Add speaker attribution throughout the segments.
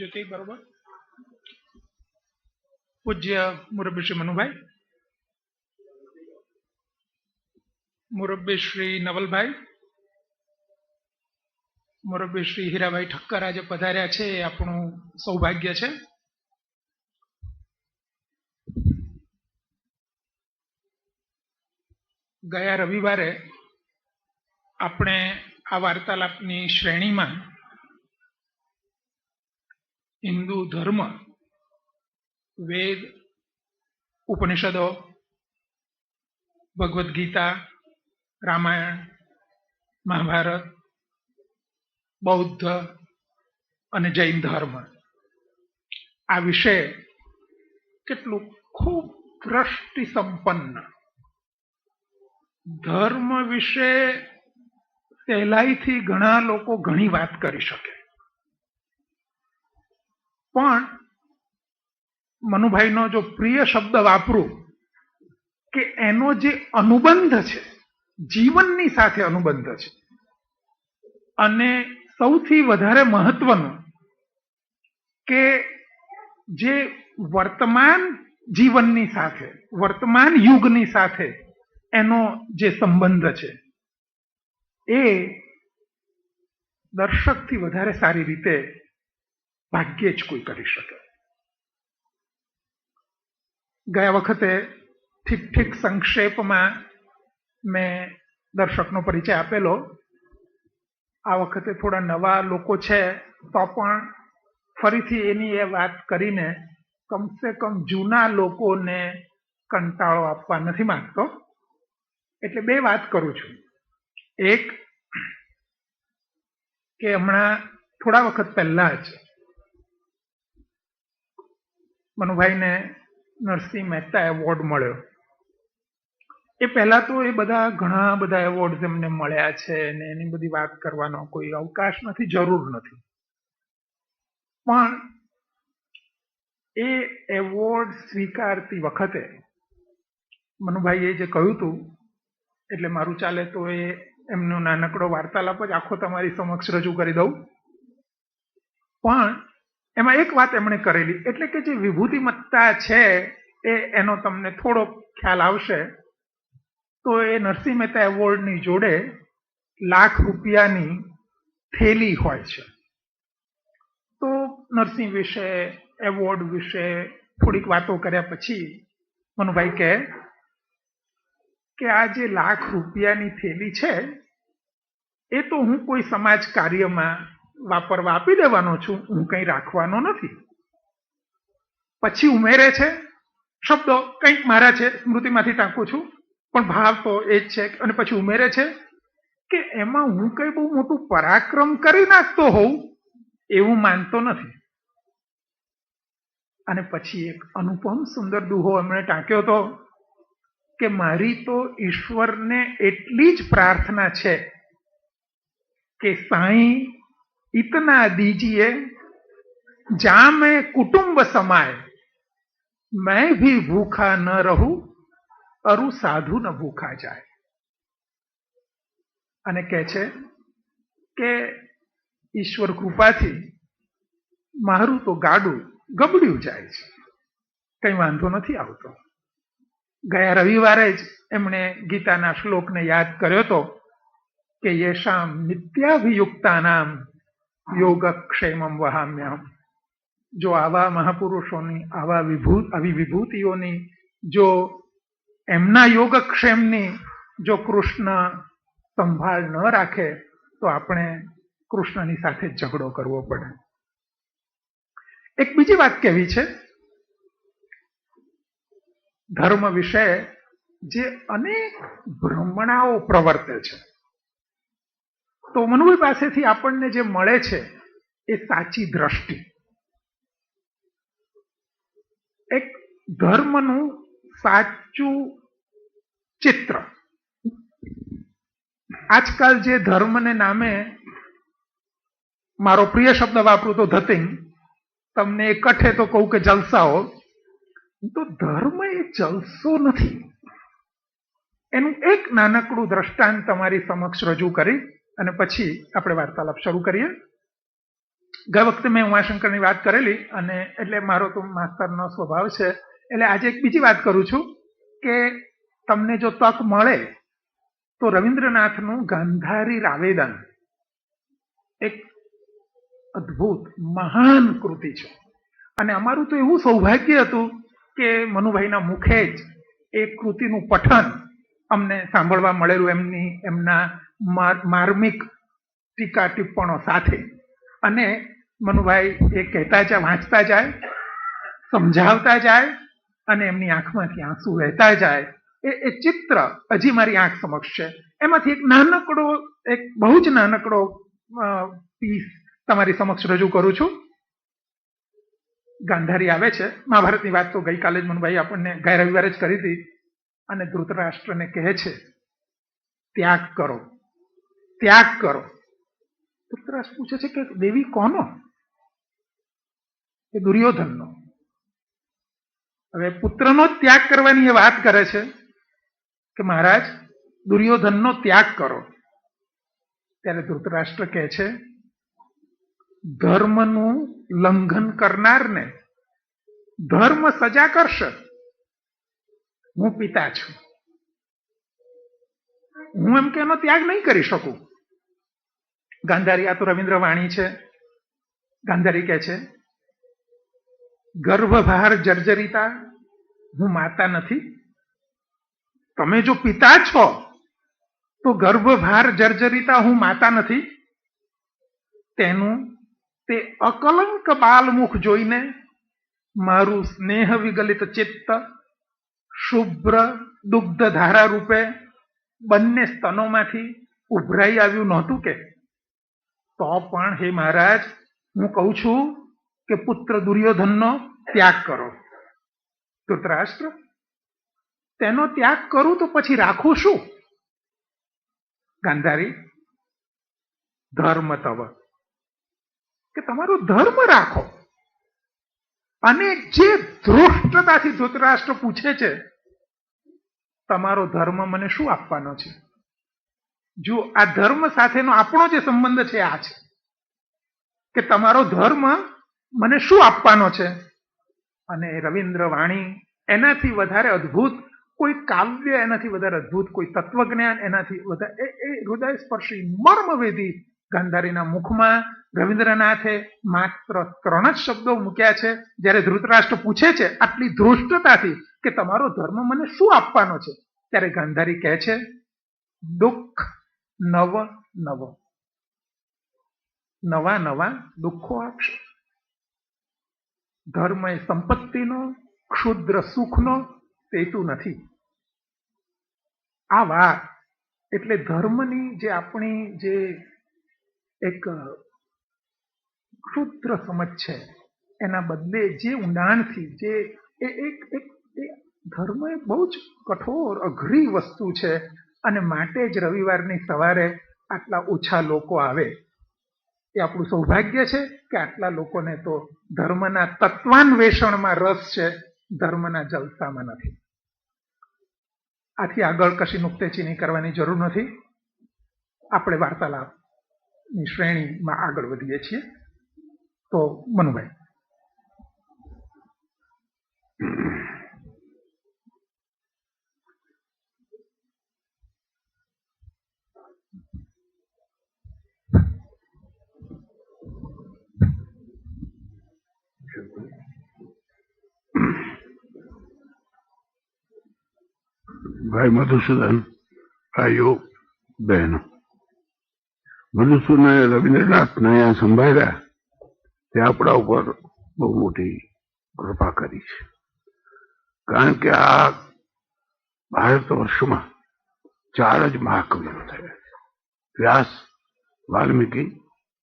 Speaker 1: જ્યોતિ બરોબર. પૂજ્ય મુરબ્બી શ્રી મનુભાઈ, મુરબ્બી શ્રી નવલભાઈ, મુરબ્બી શ્રી હીરાભાઈ ઠક્કર આજે પધાર્યા છે એ આપણું સૌભાગ્ય છે. ગયા રવિવારે આપણે આ વાર્તાલાપની શ્રેણીમાં હિન્દુ ધર્મ, વેદ, ઉપનિષદો, ભગવદ્ ગીતા, રામાયણ, મહાભારત, બૌદ્ધ અને જૈન ધર્મ આ વિશે કેટલું ખૂબ દ્રષ્ટિ સંપન્ન ધર્મ વિશે સહેલાઈથી ઘણા લોકો ઘણી વાત કરી શકે, પણ મનુભાઈનો જો પ્રિય શબ્દ વાપરું કે એનો જે અનુબંધ છે, જીવનની સાથે અનુબંધ છે, અને સૌથી વધારે મહત્વનું કે જે વર્તમાન જીવનની સાથે, વર્તમાન યુગની સાથે એનો જે સંબંધ છે એ દર્શકથી વધારે સારી રીતે ભાગ્યે જ કોઈ કરી શકે. ગયા વખતે ઠીક સંક્ષેપમાં મેં દર્શકનો પરિચય આપેલો. આ વખતે થોડા નવા લોકો છે તો પણ ફરીથી એની એ વાત કરીને કમસે કમ જૂના લોકોને કંટાળો આપવા નથી માંગતો, એટલે બે વાત કરું છું. એક કે હમણાં થોડા વખત પહેલા જ મનુભાઈને નરસિંહ મહેતા એવોર્ડ મળ્યો. એ પહેલા તો એ ઘણા બધા એવોર્ડ એમને મળ્યા છે ને એની બધી વાત કરવાનો કોઈ અવકાશ નથી, જરૂર નથી. પણ એ એવોર્ડ સ્વીકારતી વખતે મનુભાઈએ જે કહ્યું હતું, એટલે મારું ચાલે તો એ એમનો નાનકડો વાર્તાલાપ જ આખો તમારી સમક્ષ રજૂ કરી દઉં. પણ એમાં એક વાત એમણે કરેલી, એટલે કે જે વિભૂતિમત્તા છે એનો તમને થોડો ખ્યાલ આવશે. તો એ નરસિંહ મહેતા એવોર્ડની જોડે ₹1,00,000 થેલી હોય છે. તો નરસિંહ વિશે, એવોર્ડ વિશે થોડીક વાતો કર્યા પછી મનુભાઈ કહે કે આ જે ₹1,00,000 થેલી છે એ તો હું કોઈ સમાજ કાર્યમાં વાપરવા આપી દેવાનો છું, હું કંઈ રાખવાનો નથી. પછી ઉમેરે છે શબ્દો, કંઈક મારા છે, સ્મૃતિમાંથી ટાંકું છું, પણ ભાવ તો એ જ છે. અને પછી ઉમેરે છે કે એમાં હું કઈ બહુ મોટું પરાક્રમ કરી નાખતો હોઉં એવું માનતો નથી. અને પછી એક અનુપમ સુંદર દુહો એમણે ટાંક્યો હતો કે મારી તો ઈશ્વરને એટલી જ પ્રાર્થના છે કે સાईं इतना दीजिए जहां मैं कुटुंब समाए, मैं भी भूखा न रहूं अरु साधु न भूखा जाए. અને કહે છે કે ઈશ્વર કૃપાથી મારું તો ગાડું ગબડ્યું જાય છે, કઈ વાંધો નથી આવતો. ગયા રવિવારે જ એમણે ગીતાના શ્લોકને યાદ કર્યો હતો કે યેશામ નિત્યાભિયુક્તાનામ યોગક્ષેમમ વહામ્યહમ. જો આવા મહાપુરુષોની આવી વિભૂતિઓની જો એમના યોગક્ષેમની જો કૃષ્ણ સંભાળ ન રાખે તો આપણે કૃષ્ણની સાથે ઝઘડો કરવો પડે. એક બીજી વાત કહેવી છે, ધર્મ વિશે જે અનેક ભ્રમણાઓ પ્રવર્તે છે, તો મનુભાઈ પાસેથી આપણને જે મળે છે એ સાચી દ્રષ્ટિ, એક ધર્મનું સાચું ચિત્ર. આજકાલ જે ધર્મને નામે, મારો પ્રિય શબ્દ વાપરું તો ધતિંગ, તમને એ કઠે તો કહું કે જલસાઓ, તો ધર્મ એ જલસો નથી. એનું એક નાનકડું દ્રષ્ટાંત તમારી સમક્ષ રજૂ કરી અને પછી આપણે વાર્તાલાપ શરૂ કરીએ. ગયા વખતે મેં ઉમાશંકરની વાત કરેલી અને એટલે મારો તો માસ્તરનો સ્વભાવ છે એટલે આજે એક બીજી વાત કરું છું કે તમને જો તક મળે તો રવિન્દ્રનાથનું ગાંધારી રાવેદાન એક અદ્ભુત મહાન કૃતિ છે અને અમારું તો એવું સૌભાગ્ય હતું કે મનુભાઈના મુખે જ એ કૃતિનું પઠન અમને સાંભળવા મળેલું એમના માર્મિક ટીકા ટિપ્પણો સાથે અને મનુભાઈ એ કહેતા જાય વાંચતા જાય સમજાવતા જાય અને એમની આંખમાંથી આંસુ વહેતા જાય એ ચિત્ર હજી મારી આંખ સમક્ષ છે. એમાંથી એક નાનકડો એક બહુ જ નાનકડો પીસ તમારી સમક્ષ રજૂ કરું છું. ગાંધારી આવે છે. મહાભારતની વાત તો ગઈકાલે જ મનુભાઈ આપણને ગયા રવિવારે જ કરી હતી અને ધૃતરાષ્ટ્રને કહે છે ત્યાગ કરો ત્યાગ કરો. ધૃતરાષ્ટ્ર પૂછે છે કે દેવી કોનો? એ દુર્યોધનનો. હવે પુત્રનો જ ત્યાગ કરવાની એ વાત કરે છે કે મહારાજ દુર્યોધનનો ત્યાગ કરો. ત્યારે ધૃતરાષ્ટ્ર કહે છે ધર્મનું લંઘન કરનારને ધર્મ સજા કરશે. હું પિતા છું, હું એમ કે એનો ત્યાગ નહીં કરી શકું. ગાંધારી, આ તો રવિન્દ્ર વાણી છે. ગાંધારી કહે છે ગર્ભભાર જર્જરિતા હું માતા નથી. તમે જો પિતા છો તો ગર્ભભાર જર્જરિતા હું માતા નથી. તેનું તે અકલંક બાલમુખ જોઈને મારું સ્નેહ વિગલિત ચિત્ત શુભ્ર દુગ્ધ ધારા રૂપે બંને સ્તનોમાંથી ઉભરાઈ આવ્યું નહોતું કે? તો પણ હે મહારાજ હું કહું છું કે પુત્ર દુર્યોધનનો ત્યાગ કરો. ધૃતરાષ્ટ્ર, તેનો ત્યાગ કરું તો પછી રાખું શું? ગાંધારી, ધર્મ તવ, કે તમારો ધર્મ રાખો. અને જે ધૃષ્ટતાથી ધૃતરાષ્ટ્ર પૂછે છે તમારો ધર્મ મને શું આપવાનો છે? જો આ ધર્મ સાથેનો આપણો જે સંબંધ છે આ છે કે તમારો ધર્મ મને શું આપવાનો છે? અને રવિન્દ્ર વાણી એનાથી વધારે અદ્ભુત કોઈ કાવ્ય, એનાથી વધારે અદ્ભુત કોઈ તત્વજ્ઞાન, એનાથી વધારે એ હૃદય સ્પર્શી મર્મવેદી ગાંધારીના મુખમાં રવિન્દ્રનાથે માત્ર 3 જ શબ્દો મૂક્યા છે. જ્યારે ધૃતરાષ્ટ્ર પૂછે છે આટલી ધૃષ્ટતાથી કે તમારો ધર્મ મને શું આપવાનો છે, ત્યારે ગાંધારી કહે છે દુઃખ નવ નવ, નવા નવા દુઃખો આપશે. ધર્મ એ સંપત્તિનો, ક્ષુદ્ર સુખનો હેતુ નથી. આ વાત એટલે ધર્મની જે આપણી જે એક ક્ષુદ્ર સમજ છે એના બદલે જે ઊંડાણથી જે ધર્મ એ બહુ જ કઠોર અઘરી વસ્તુ છે અને માટે જ રવિવારની સવારે આટલા ઓછા લોકો આવે એ આપણું સૌભાગ્ય છે કે આટલા લોકોને તો ધર્મના તત્વાન્વેષણમાં રસ છે, ધર્મના જલસામાં નથી. આથી આગળ કશી નુક્તેચીની કરવાની જરૂર નથી. આપણે વાર્તાલાપની શ્રેણીમાં આગળ વધીએ છીએ. તો મનુભાઈ.
Speaker 2: ભાઈ મધુસૂદન, ભાઈઓ બહેનો, મધુસૂદને રવિન્દ્રનાથને અહીંયા સંભાળ્યા તે આપણા ઉપર બહુ મોટી કૃપા કરી છે. કારણ કે આ ભારત વર્ષમાં 4 જ મહાકવિઓ થયા છે: વ્યાસ, વાલ્મીકી,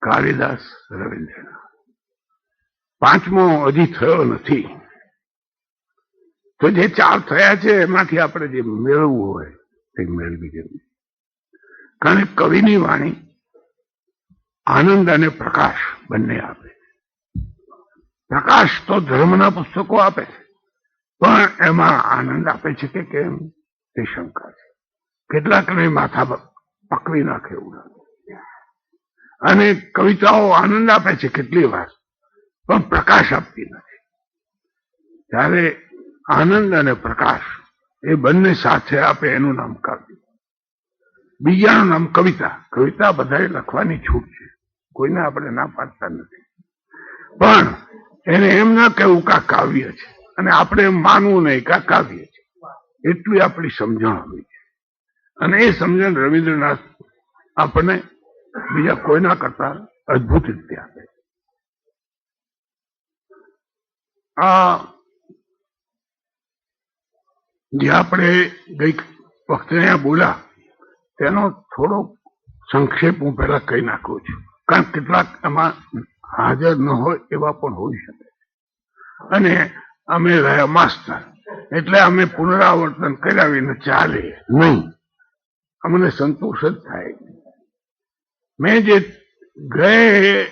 Speaker 2: કાલિદાસ, રવિન્દ્રનાથ. 5મો હજી થયો નથી. તો જે 4 થયા છે એમાંથી આપણે જે મેળવવું હોય તે મેળવી દેવું. કારણ કે કવિની વાણી આનંદ અને પ્રકાશ બંને આપે. પ્રકાશ તો ધર્મના પુસ્તકો આપે છે, પણ એમાં આનંદ આપે છે કે કેમ તે શંકા છે. કેટલાકને માથા પકવી નાખે એવું લાગે. અને કવિતાઓ આનંદ આપે છે કેટલી વાર, પણ પ્રકાશ આપતી નથી. ત્યારે આનંદ અને પ્રકાશ એ બંને સાથે આપે એનું નામ કાવ્ય. બીજાનું નામ કવિતા. કવિતા બધાએ લખવાની છૂટ છે, કોઈને આપણે ના પાડતા નથી, પણ એને એમ ના કહેવું કે આ કાવ્ય છે, અને આપણે એમ માનવું નહીં કે આ કાવ્ય છે. એટલી આપણી સમજણ હોવી છે, અને એ સમજણ રવિન્દ્રનાથ આપણને બીજા કોઈના કરતા અદભુત રીતે આપે. આ જે આપણે ગઈ વખતે અહીંયા બોલ્યા તેનો થોડો સંક્ષેપ હું પહેલા કહી નાખું છું, કારણ કેટલાક એમાં હાજર ન હોય એવા પણ હોઈ શકે, અને અમે રહ્યા માસ્ટર એટલે અમે પુનરાવર્તન કર્યા વિના ચાલે નહીં, અમને સંતોષ જ થાય. મેં જે ગયે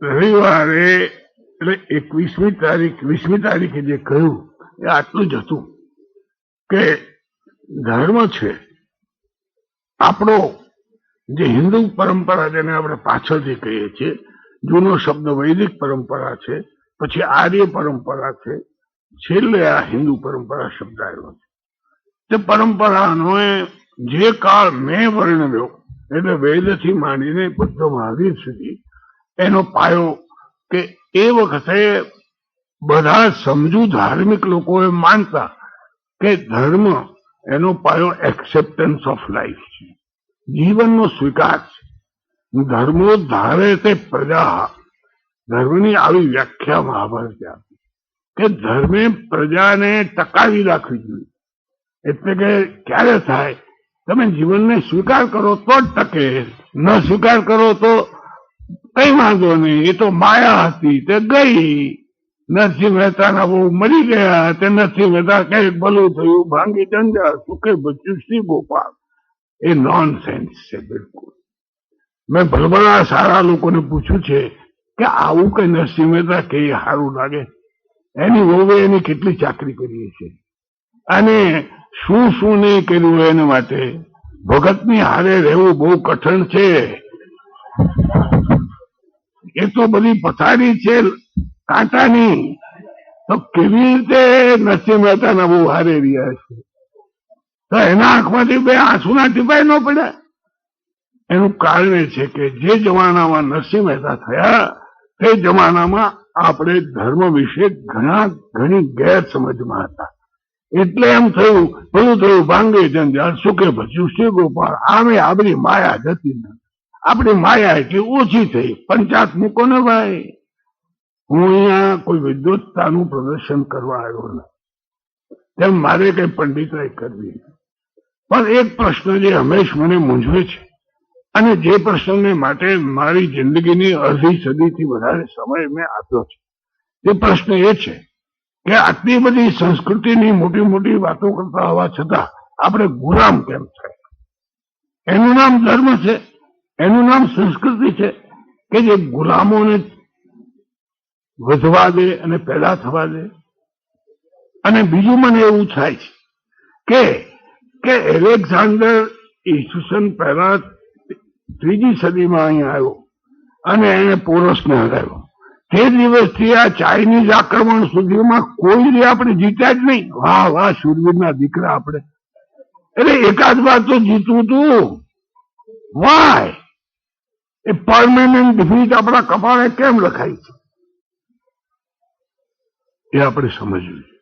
Speaker 2: રવિવારે એટલે 20મી તારીખે જે કહ્યું એ આટલું જ હતું કે ધર્મ છે આપણો, જે હિન્દુ પરંપરા જેને આપણે પાછળથી કહીએ છીએ, જૂનો શબ્દ વૈદિક પરંપરા છે, પછી આર્ય પરંપરા છે, છેલ્લે આ હિન્દુ પરંપરા શબ્દ આવ્યો છે. તે પરંપરાનો જે કાળ મેં વર્ણવ્યો એટલે વેદથી માંડીને બુદ્ધ મહાવીર સુધી એનો પાયો કે એ વખતે બધા સમજુ ધાર્મિક લોકોએ માનતા કે ધર્મ એનો પાયો એક્સેપ્ટન્સ ઓફ લાઈફ છે, જીવનનો સ્વીકાર છે. ધર્મો ધારે તે પ્રજા, ધર્મની આવી વ્યાખ્યા મહાભારતે આપી કે ધર્મે પ્રજાને ટકાવી રાખવી જોઈએ. એટલે કે ક્યારે થાય, તમે જીવનને સ્વીકાર કરો તો જ ટકે, ન સ્વીકાર કરો તો કઈ વાંધો નહીં, એ તો માયા હતી તે ગઈ. નરસિંહ મહેતાના બહુ મરી ગયા, તે નરસિંહ મહેતા કઈ ભલું થયું, ભાંગી જંજાળ, સુખે બચ્યું શ્રી ગોપાલ. એ નોન સેન્સ છે બિલકુલ. મેં ભલભલા સારા લોકોને પૂછ્યું છે કે આવું કઈ નરસિંહ મહેતા કે સારું લાગે? એની વહુએ એની કેટલી ચાકરી કરી છે, અને શું શું નહીં કર્યું એના માટે. ભગતની હારે રહેવું બહુ કઠણ છે, એ તો બધી પથારી છે કાંટાની. તો કેવી રીતે નરસિંહ મહેતાના બહુ હારે રહ્યા છે? તો એના આંખમાંથી બે આંસુના ટીપાય ન પડ્યા? એનું કારણ એ છે કે જે જમાનામાં નરસિંહ મહેતા થયા તે જમાનામાં આપણે ધર્મ વિશે ઘણી ગેરસમજમાં હતા. એટલે એમ થયું, પેલું થયું, ભાંગે જંજાળ, સુખે ભજ્યું શ્રી ગોપાલ. આમે આપણી માયા જતી નથી. આપણી માયા એટલી ઓછી થઈ. પંચાયત મૂકો ને ભાઈ. હું અહીંયા કોઈ વિદ્વત્તાનું પ્રદર્શન કરવા આવ્યો નથી, તેમ મારે કઈ પંડિતાઈ કરવી. પણ એક પ્રશ્ન જે હંમેશ મને મૂંઝવે છે, અને જે પ્રશ્નને માટે મારી જિંદગીની અડધી સદીથી વધારે સમય મેં આપ્યો છે, તે પ્રશ્ન એ છે કે આટલી બધી સંસ્કૃતિની મોટી મોટી વાતો કરતા હોવા છતાં આપણે ગુલામ કેમ થાય? એનું નામ ધર્મ છે, એનું નામ સંસ્કૃતિ છે કે જે ગુલામોને વધવા દે અને પેદા થવા દે. અને બીજું મને એવું થાય છે કે એલેક્ઝાન્ડર ઈસુસન પહેલા 3જી સદીમાં અહીંયા આવ્યો અને એને પોરસને હરાવ્યો. તે દિવસથી આ ચાઇનીઝ આક્રમણ સુધીમાં કોઈ આપણે જીત્યા જ નહીં. વાહ વાહ, શૂરવીરના દીકરા આપણે. એટલે એકાદ વાર તો જીતવું તું. વાય એ પરમેનન્ટ ડિફીટ આપણા કપાળે કેમ લખાય છે? એ આપણે સમજવું જોઈએ.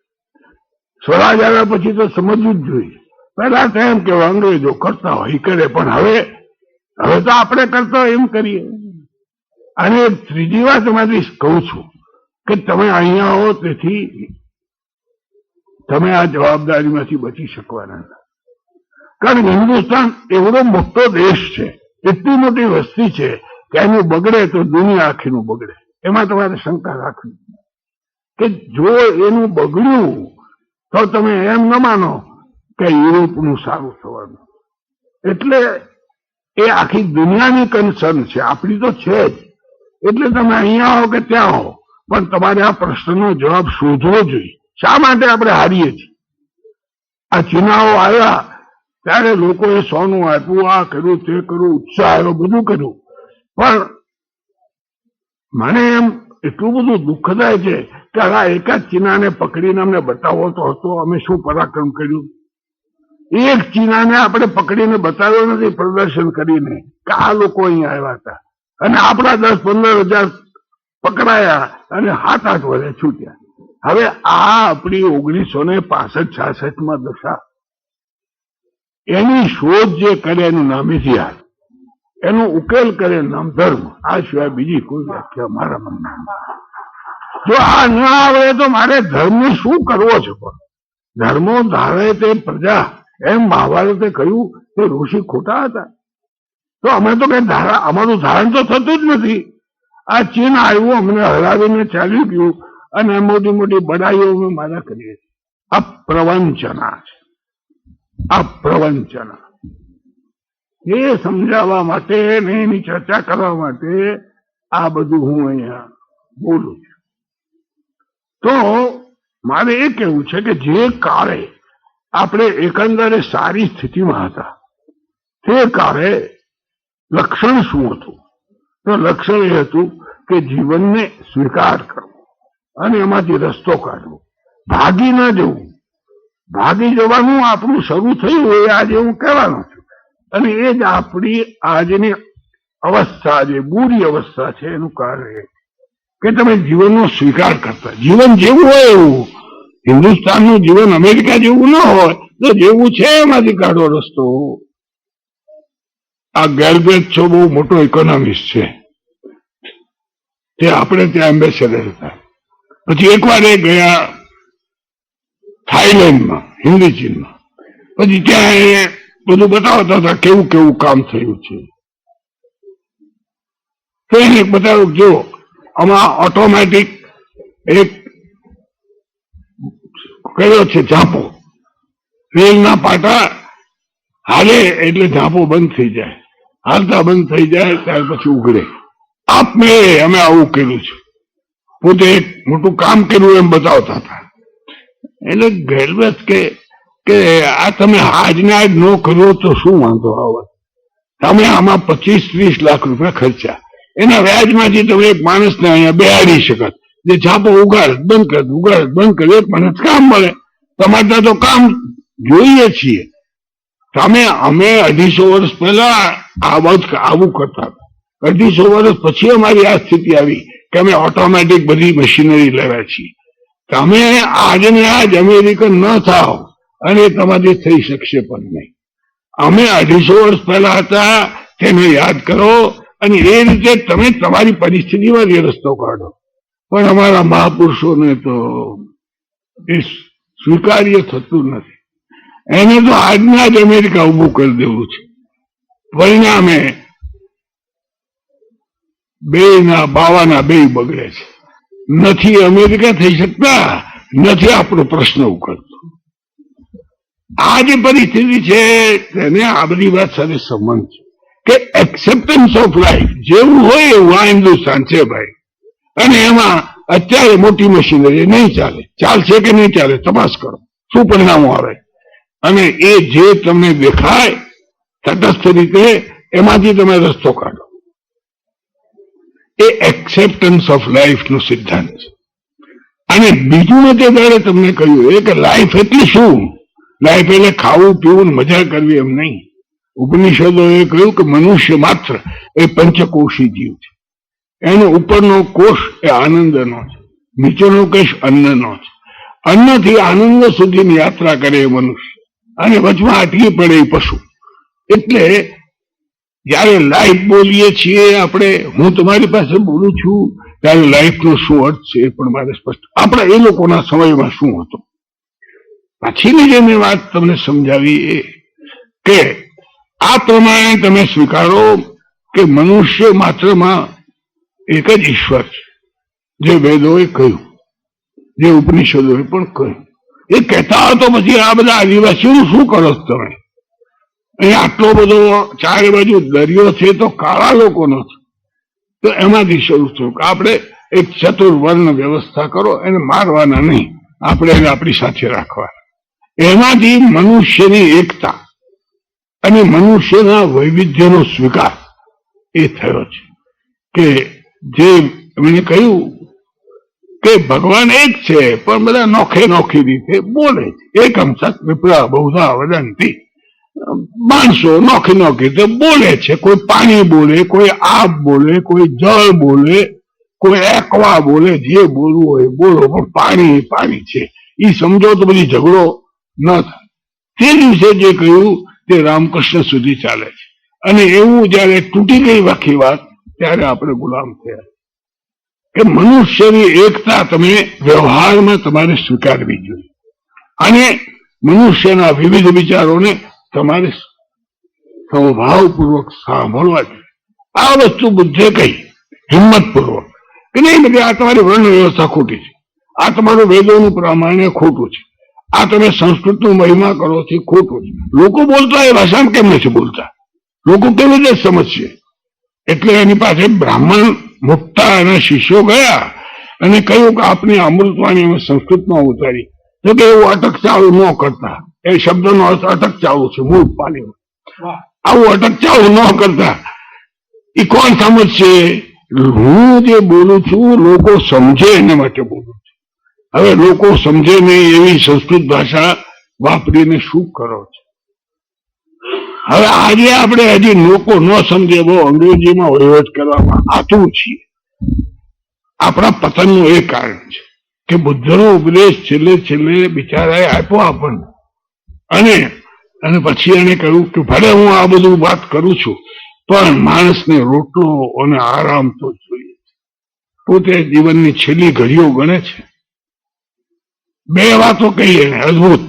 Speaker 2: સ્વરાજ આવ્યા પછી તો સમજવું જ જોઈએ. પહેલા તો એમ કે અંગ્રેજો કરતા હોય એ કરે, પણ હવે તો આપણે કરતા હોય એમ કરીએ. અને ત્રીજી વાત તમારી કહું છું કે તમે અહીંયા હો, તેથી તમે આ જવાબદારીમાંથી બચી શકવાના નથી. કારણ કે હિન્દુસ્તાન એવડો મોટો દેશ છે, એટલી મોટી વસ્તી છે કે એનું બગડે તો દુનિયા આખીનું બગડે. એમાં તમારે શંકા રાખવી કે જો એનું બગડ્યું તો તમે એમ ન માનો કે યુરોપનું સારું થવાનું. એટલે એ આખી દુનિયાની કન્સર્ન છે, આપણી તો છે જ. એટલે તમે અહીંયા હો કે ત્યાં હો, પણ તમારે આ પ્રશ્નનો જવાબ શોધવો જોઈએ. શા માટે આપણે હારીએ છીએ? આ ચીનાઓ આવ્યા ત્યારે લોકોએ સોનું આપ્યું, આ કર્યું, તે કર્યું, ઉત્સાહ આવ્યો, બધું કર્યું, પણ મને એમ એટલું બધું દુઃખ થાય છે કે આ એકાદ ચીનાને પકડીને અમને બતાવો તો હતો અમે શું પરાક્રમ કર્યું. એક ચીનાને આપણે પકડીને બતાવ્યો નથી પ્રદર્શન કરીને કે આ લોકો અહીંયા આવ્યા હતા, અને આપણા 10-15 હજાર પકડાયા અને 7-8 વર્ષે છૂટ્યા. હવે આ આપણી 1965-66 દશા, એની શોધ જે કરે એનું નામ ઇતિહાસ, એનો ઉકેલ કરે નામ ધર્મ. આ સિવાય બીજી કોઈ વ્યાખ્યા મારા મનમાં. જો આ ન આવડે તો મારે ધર્મને શું કરવો છે? પણ ધર્મો ધારે તે પ્રજા, એમ મહાભારતે કહ્યું કે ઋષિ ખોટા હતા. તો અમે તો કઈ અમારું ધારણ તો થતું જ નથી. આ ચીન આવ્યું, અમને હરાવીને ચાલ્યું ગયું, અને મોટી મોટી બડાઈઓ અમે મારા કરીએ છીએ. આ પ્રવંચના છે, આ પ્રવંચના. એ સમજાવવા માટે ને એની ચર્ચા કરવા માટે આ બધું હું અહીંયા બોલું છું. તો મારે એ કહેવું છે કે જે કાળે આપણે એકંદરે સારી સ્થિતિમાં હતા, તે કાળે લક્ષણ શું હતું? તો લક્ષણ એ હતું કે જીવનને સ્વીકાર કરવો અને એમાંથી રસ્તો કાઢવો, ભાગી ના જવું. ભાગી જવાનું આપણું શરૂ થયું એ આજે હું કહેવાનો છું, અને એ જ આપણી આજની અવસ્થા, જે બુરી અવસ્થા છે, એનું કારણ કે તમે જીવનનો સ્વીકાર કરતા. જીવન જેવું હોય એવું, હિન્દુસ્તાનનું જીવન અમેરિકા જેવું ન હોય તો જેવું છે એમાંથી કાઢો રસ્તો. આ ગેલબ્રેથ છો, બહુ મોટો ઇકોનોમિસ્ટ છે, તે આપણે ત્યાં એમ્બેસેડર હતા. પછી એકવાર એ ગયા થાઈલેન્ડમાં, હિન્દી ચીનમાં. પછી ત્યાં એ બધું બતાવતા હતા કેવું કેવું કામ થયું છે. તો એને બતાવ્યું, જો આમાં ઓટોમેટિક એક કયો છે ઝાંપો, રેલના પાટા હાલે એટલે ઝાંપો બંધ થઈ જાય, હાલતા બંધ થઈ જાય, ત્યાર પછી ઉઘડે. આપમેળે અમે આવું કર્યું છે. પોતે એક મોટું કામ કર્યું એમ બતાવતા હતા. એટલે ગેલબ્રેથ કે આ તમે આજને આજ ન કર્યો તો શું વાંધો આવે? તમે આમાં 25-30 લાખ રૂપિયા ખર્ચા, એના વ્યાજમાંથી તમે એક માણસને અહીંયા બેહાડી શકત, જે છાપો ઉગાડ બંધ કર, ઉગાડ બંધ કરે, એક માણસ કામ મળે. તમારે તો કામ જોઈએ છીએ. અમે 250 વર્ષ પહેલા આવું કરતા હતા. 250 વર્ષ પછી અમારી આ સ્થિતિ આવી કે અમે ઓટોમેટિક બધી મશીનરી લેવા છીએ. તમે આજને આજ અમેરિકન ન થાવ અને તમારી થઈ શકશે પણ નહીં. અમે 250 વર્ષ પહેલા હતા તેને યાદ કરો, અને એ રીતે તમે તમારી પરિસ્થિતિમાં એ રસ્તો કાઢો. પણ અમારા મહાપુરુષોને તો એ સ્વીકાર્ય થતું નથી. એને તો આજના જ અમેરિકા ઉભું કરી દેવું છે. પરિણામે બાવાના બે બગડે છે. નથી અમેરિકા થઈ શકતા, નથી આપણો પ્રશ્ન ઉકેલતો. આ જે પરિસ્થિતિ છે તેને આ બધી વાત સાથે સંબંધ છે કે એક્સેપ્ટન્સ ઓફ લાઈફ જેવું હોય એવું આ હિન્દુસ્તાન છે ભાઈ. અને એમાં અત્યારે મોટી મશીનરી નહીં ચાલે, ચાલશે કે નહીં ચાલે તપાસ કરો, શું પરિણામો આવે. અને એ જે તમને દેખાય તટસ્થ રીતે એમાંથી તમે રસ્તો કાઢો. એ એક્સેપ્ટન્સ ઓફ લાઈફ નો સિદ્ધાંત છે. અને બીજું મેં તે દાડે તમને કહ્યું એ કે લાઈફ એટલે શું? લાઈફ એટલે ખાવું પીવું મજા કરવી એમ નહીં. ઉપનિષદોએ કહ્યું કે મનુષ્ય માત્ર એ પંચકોશી જીવ છે. એનો ઉપરનો કોષ એ આનંદનો છે, નીચેનો કોષ અન્નનો છે. અન્નથી આનંદ સુધીની યાત્રા કરે એ મનુષ્ય, અને વચમાં અટકી પડે એ પશુ. એટલે જયારે લાઈફ બોલીએ છીએ આપણે, હું તમારી પાસે બોલું છું ત્યારે લાઈફનો શું અર્થ છે એ પણ મારે સ્પષ્ટ. આપણે એ લોકોના સમયમાં શું હતો પછીની જે મેં વાત તમને સમજાવી એ કે આ પ્રમાણે તમે સ્વીકારો કે મનુષ્ય માત્રમાં એક જ ઈશ્વર છે, જે વેદોએ કહ્યું, જે ઉપનિષદોએ પણ કહ્યું. એ કહેતા હતો પછી આ બધા આદિવાસીઓ શું કરો તમે? અહીંયા આટલો બધો ચારે બાજુ દરિયો છે તો કાળા લોકોનો છે. તો એમાંથી શરૂ થયું કે આપણે એક ચતુર્વર્ણ વ્યવસ્થા કરો, એને મારવાના નહીં, આપણે એને આપણી સાથે રાખવાના. એમાંથી મનુષ્યની એકતા અને મનુષ્યના વૈવિધ્યનો સ્વીકાર એ થયો છે. કે જે એમણે કહ્યું કે ભગવાન એક છે પણ બધા નોખે નોખી રીતે બોલે છે. એકમ સત વિપ્રા બહુધા વદંતી. માણસો નોખી નોખી રીતે બોલે છે. કોઈ પાણી બોલે, કોઈ આગ બોલે, કોઈ જળ બોલે, કોઈ એકવા બોલે. જે બોલવું હોય બોલો, પણ પાણી પાણી છે એ સમજો તો બધી ઝઘડો ન થાય. તે દિવસે જે કહ્યું તે રામકૃષ્ણ સુધી ચાલે છે. અને એવું જયારે તૂટી ગઈ આખી વાત ત્યારે આપણે ગુલામ થયા કે મનુષ્યની એકતા તમે વ્યવહારમાં તમારે સ્વીકારવી જોઈએ અને મનુષ્યના વિવિધ વિચારોને તમારે સ્વભાવપૂર્વક સાંભળવા જોઈએ. આ વસ્તુ બુદ્ધે કહી હિંમતપૂર્વક કે નહીં બધી આ તમારી વર્ણ વ્યવસ્થા ખોટી છે, આ તમારું વેદોનું પ્રમાણે ખોટું છે, આ તમે સંસ્કૃતનું મહિમા કરો છો ખોટું છે. લોકો બોલતા એ ભાષામાં કેમ નથી બોલતા? લોકો કેવી રીતે સમજશે? એટલે એની પાસે બ્રાહ્મણ મોટા એના શિષ્યો ગયા અને કહ્યું કે આપની અમૃતવાણી અમે સંસ્કૃતમાં ઉતારી. તો કે એવું અટક ચાલુ ન કરતા. એ શબ્દનો અર્થ અટક ચાલુ છે મૂળ પાલીમાં. આવું અટક ચાલુ ન કરતા. એ કોણ સમજશે? હું જે બોલું છું લોકો સમજે એના માટે બોલું છું. હવે લોકો સમજે નહીં એવી સંસ્કૃત ભાષા વાપરીને શું કરો છો? હવે આજે આપણે હજી લોકો ન સમજે બહુ અંગ્રેજીમાં વહીવટ કરવામાં આતુર છીએ. આપણા પતનનું એ કારણ છે કે બુદ્ધનો ઉપદેશ છેલ્લે છેલ્લે બિચારાએ આપ્યો આપણને. અને પછી એને કહ્યું કે ભલે હું આ બધું વાત કરું છું પણ માણસને રોટલો અને આરામ તો જોઈએ. પોતે જીવનની છેલ્લી ઘડીઓ ગણે છે. બે વાતો કહી એને અદભુત.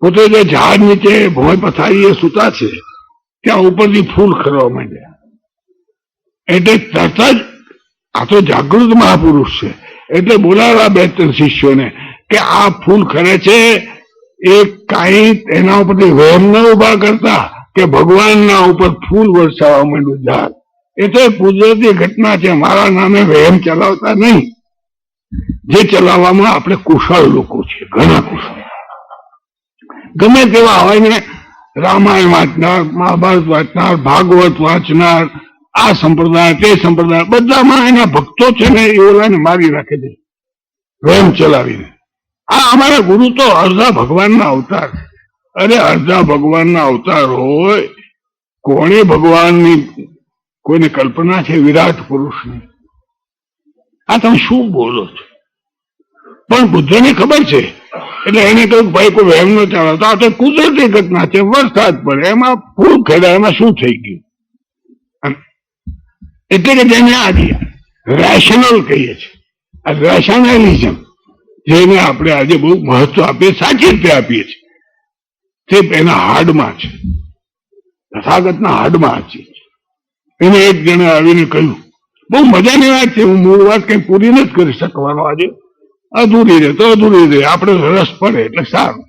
Speaker 2: પોતે જે ઝાડ નીચે ભોંય પથારીએ સૂતા છે ત્યાં ઉપરથી ફૂલ ખરવા માંડ્યા. એટલે તરત જ આ તો જાગૃત મહાપુરુષ છે એટલે બોલાવ્યા બે ત્રણ શિષ્યોને કે આ ફૂલ ખરે છે એ કાંઈ એના ઉપરથી વહેમ ન ઉભા કરતા કે ભગવાનના ઉપર ફૂલ વરસાવવા માંડ્યું ઝાડ. એ તો કુદરતી ઘટના છે. મારા નામે વહેમ ચલાવતા નહીં. જે ચલાવવામાં આપણે કુશળ લોકો છે, ઘણા કુશળ. ગમે તેવા હોય ને રામાયણ વાંચનાર, મહાભારત વાંચનાર, ભાગવત વાંચનાર, આ સંપ્રદાય તે સંપ્રદાય બધામાં એના ભક્તો છે ને એ ઓલાને મારી રાખે છે વહેમ ચલાવીને. આ અમારા ગુરુ તો અડધા ભગવાનના અવતાર છે. અરે અડધા ભગવાનના અવતાર હોય. કોણે ભગવાનની કોઈને કલ્પના છે વિરાટ પુરુષની? આ તમે શું બોલો છો? પણ બુદ્ધને ખબર છે એટલે એને કહ્યું ભાઈ કોઈ વહેમ ન ચાલો. આ તો કુદરતી ઘટના છે. વરસાદ પડે એમાં ફૂલ ખેડા એમાં શું થઈ ગયું? એટલે કે જેને આજે રેશનલ કહીએ છીએ, આ રેશનલિઝમ જેને આપણે આજે બહુ મહત્વ આપીએ, સાચી રીતે આપીએ છીએ, તે એના હાડમાં છે. તથાગતના હાડમાં છે. એને એક જણે આવીને કહ્યું, બહુ મજાની વાત છે, હું મૂળ વાત કઈ પૂરી નથી કરી શકવાનો આજે, અધૂરી રહે તો અધૂરી રહે, આપણે રસ પડે એટલે સારું.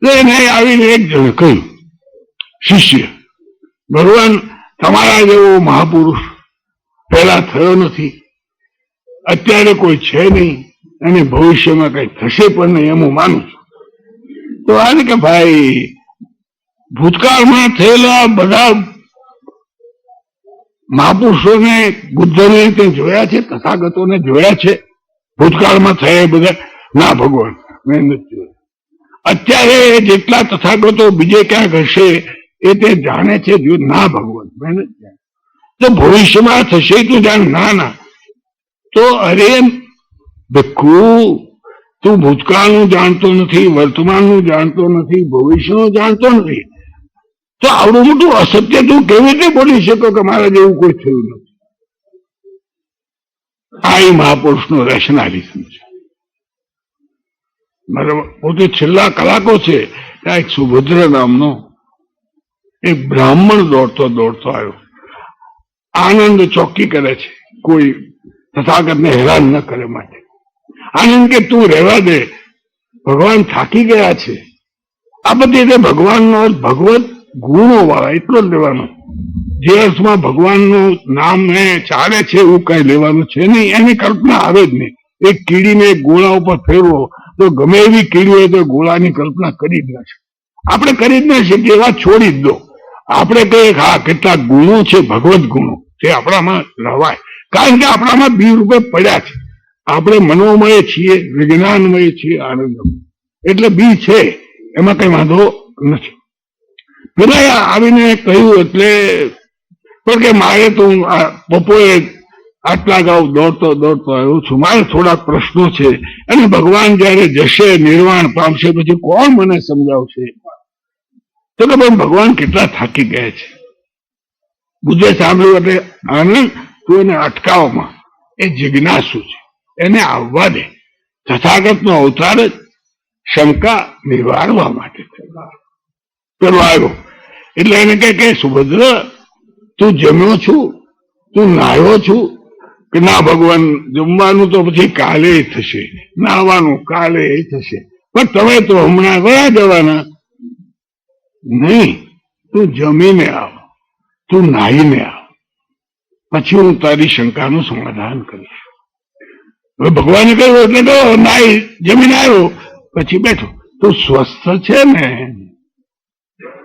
Speaker 2: એને આવીને એક જણે કહ્યું, શિષ્ય ભગવાન તમારા જેવો મહાપુરુષ પહેલા થયો નથી, અત્યારે કોઈ છે નહીં અને ભવિષ્યમાં કઈ થશે પણ નહીં એમ હું માનું છું. તો આ કે ભાઈ ભૂતકાળમાં થયેલા બધા મહાપુરુષોને બુદ્ધને તે જોયા છે, તથાગતોને જોયા છે ભૂતકાળમાં થયા બધા? ના ભગવાન મેં નથી જોયા. અત્યારે જેટલા તથાગતો બીજે ક્યાંક હશે એ તે જાણે છે? જો ના ભગવાન મેં નથી જાણે. તો ભવિષ્યમાં થશે તું જાણ? ના ના. તો અરે ભક્કુ તું ભૂતકાળનું જાણતો નથી, વર્તમાનનું જાણતો નથી, ભવિષ્યનું જાણતો નથી, તો આવડું મોટું અસત્ય તું કેવી રીતે બોલી શકો કે મારા જેવું કોઈ થયું નથી? આ એ મહાપુરુષનો રેશનાલિઝમ છે. મારા પોતે છેલ્લા કલાકો છે ત્યાં એક સુભદ્ર નામનો એક બ્રાહ્મણ દોડતો દોડતો આવ્યો. આનંદ ચોકી કરે છે કોઈ તથાગતને હેરાન ન કરે માટે. આનંદ કે તું રહેવા દે, ભગવાન થાકી ગયા છે. આ બધી રીતે ભગવાનનો અર્થ ભગવત ગુણો વાળા એટલો જ લેવાનો. જે અર્થમાં ભગવાનનું નામ એ ચાલે છે એવું કઈ લેવાનું છે નહીં. એની કલ્પના આવે જ નહીં. એક કીડીને એક ગોળા ઉપર ફેરવો તો ગમે એવી કીડી હોય તો ગોળાની કલ્પના કરી જ ના શકે. આપણે કરી જ ના શકીએ, એવા છોડી જ દો. આપણે કહીએ કે હા કેટલાક ગુણો છે, ભગવત ગુણો જે આપણામાં લવાય, કારણ કે આપણામાં બી રૂપે પડ્યા છે. આપણે મનોમય છીએ, વિજ્ઞાનમય છીએ, આનંદમય, એટલે બી છે, એમાં કઈ વાંધો નથી. પેલા આવીને કહ્યું એટલે પણ કે મારે તો બપોરે આટલા ગાઉ દોડતો દોડતો આવ્યો છું, મારે થોડાક પ્રશ્નો છે, અને ભગવાન જયારે જશે નિર્વાણ પામશે પછી કોણ મને સમજાવશે? તો કે પણ ભગવાન કેટલા થાકી ગયા છે. બુદ્ધે સાંભળ્યું એટલે આનંદ તું એને અટકાવવામાં, એ જિજ્ઞાસુ છે, એને આવવા દે. તથાગતનો અવતાર જ શંકા નિવારવા માટે પેલો આવ્યો એટલે એને કે સુભદ્ર તું જમ્યો છું, તું નાહ્યો છું? કે ના ભગવાન, જમવાનું તો પછી કાલે થશે, નાહવાનું કાલે થશે, પણ તમે તો હમણાં ગયા જવાના. નહીં, તું જમીને આવ, તું નાહીને આવ, પછી હું તારી શંકાનું સમાધાન કરીશ. હવે ભગવાને કહ્યું એટલે તો નાહી જમીને આવ્યો, પછી બેઠો. તું સ્વસ્થ છે ને?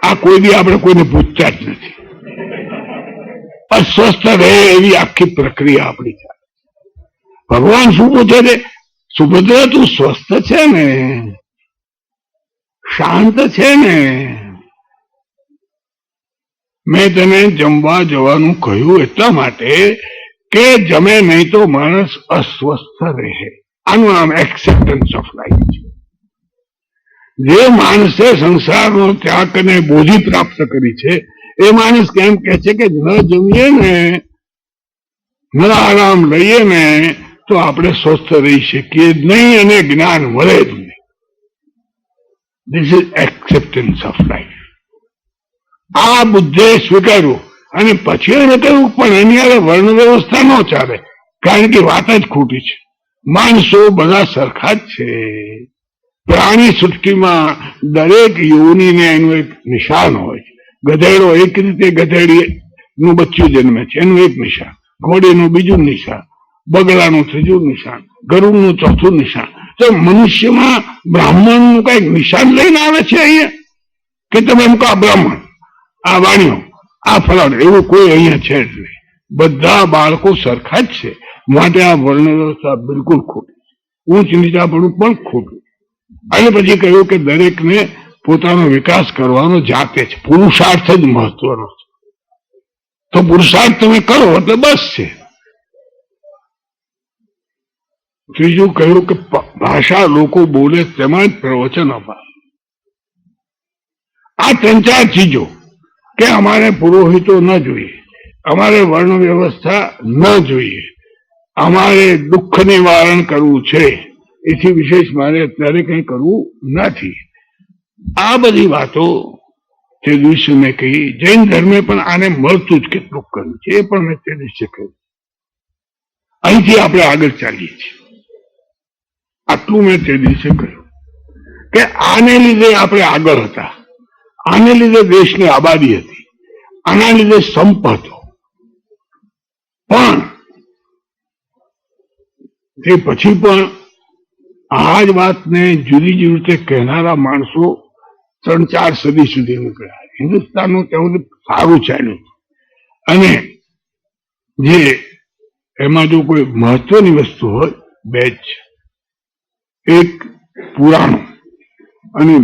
Speaker 2: આ કોઈ બી આપણે કોઈને પૂછતા જ નથી. અસ્વસ્થ રહે એવી આખી પ્રક્રિયા આપણી ચાલે. ભગવાન શું પૂછે છે? સુભદ્રા તું સ્વસ્થ છે ને? શાંત છે ને? મેં તને જમવા જવાનું કહ્યું એટલા માટે કે જમે નહીં તો માણસ અસ્વસ્થ રહે. આનું નામ એક્સેપ્ટન્સ ઓફ લાઈફ છે. જે માણસે સંસારનો ત્યાગ અને બોધિ પ્રાપ્ત કરી છે એ માણસ કેમ કે છે કે ન જમીએ ને, ન આરામ લઈએ ને તો આપણે સ્વસ્થ રહી શકીએ જ નહીં અને જ્ઞાન મળે જ નહીં. This is acceptance of life. આ બુદ્ધે સ્વીકાર્યું અને પછી એને કહ્યું પણ એની આગળ વર્ણ વ્યવસ્થા ન ચાલે, કારણ કે વાત જ ખોટી છે. માણસો બધા સરખા જ છે. પ્રાણી સૃષ્ટિમાં દરેક યોનિને એનું એક નિશાન હોય છે. ગધેડો એક રીતે ગધેડીનું બચ્ચું જન્મે છે, એનું એક નિશાન. ઘોડીનું બીજું નિશાન, બગલાનું ત્રીજું નિશાન, ગરુડનું ચોથું નિશાન. તો મનુષ્યમાં બ્રાહ્મણનું કઈક નિશાન લઈને આવે છે અહીંયા કે તમે એમ કહો આ બ્રાહ્મણ, આ વાણિયો, આ ફલાણ, એવું કોઈ અહીંયા છે જ નહીં. બધા બાળકો સરખા જ છે. માટે આ વર્ણ વ્યવસ્થા બિલકુલ ખોટી, ઊંચ નીચાપણું પણ ખોટું. અને પછી કહ્યું કે દરેકને પોતાનો વિકાસ કરવાનો જાતે છે, પુરુષાર્થ જ મહત્વનો છે. તો પુરુષાર્થ તમે કરો એટલે બસ છે. ત્રીજું કહ્યું કે ભાષા લોકો બોલે તેમાં જ પ્રવચન અપાય. આ ત્રણ ચાર ચીજો કે અમારે પુરોહિતો ન જોઈએ, અમારે વર્ણ વ્યવસ્થા ન જોઈએ, અમારે દુઃખ નિવારણ કરવું છે, એથી વિશેષ મારે અત્યારે કંઈ કરવું નથી. આ બધી વાતો તે દિવસે મેં કહી. જૈન ધર્મે પણ આને મળતું જ કેટલું કર્યું છે એ પણ મેં તે દિવસે કહ્યું. અહીંથી આપણે આગળ ચાલીએ છીએ. આટલું મેં તે દિવસે કહ્યું કે આને લીધે આપણે આગળ હતા, આને લીધે દેશની આબાદી હતી, આના લીધે સંપ હતો. પણ તે પછી પણ આ જ વાતને જુદી જુદી રીતે કહેનારા માણસો 3-4 સદી સુધી નીકળ્યા. હિન્દુસ્તાનનું તેવું સારું ચાલ્યું. અને જે એમાં જો કોઈ મહત્વની વસ્તુ હોય બે જ છે. એક પુરાણો અને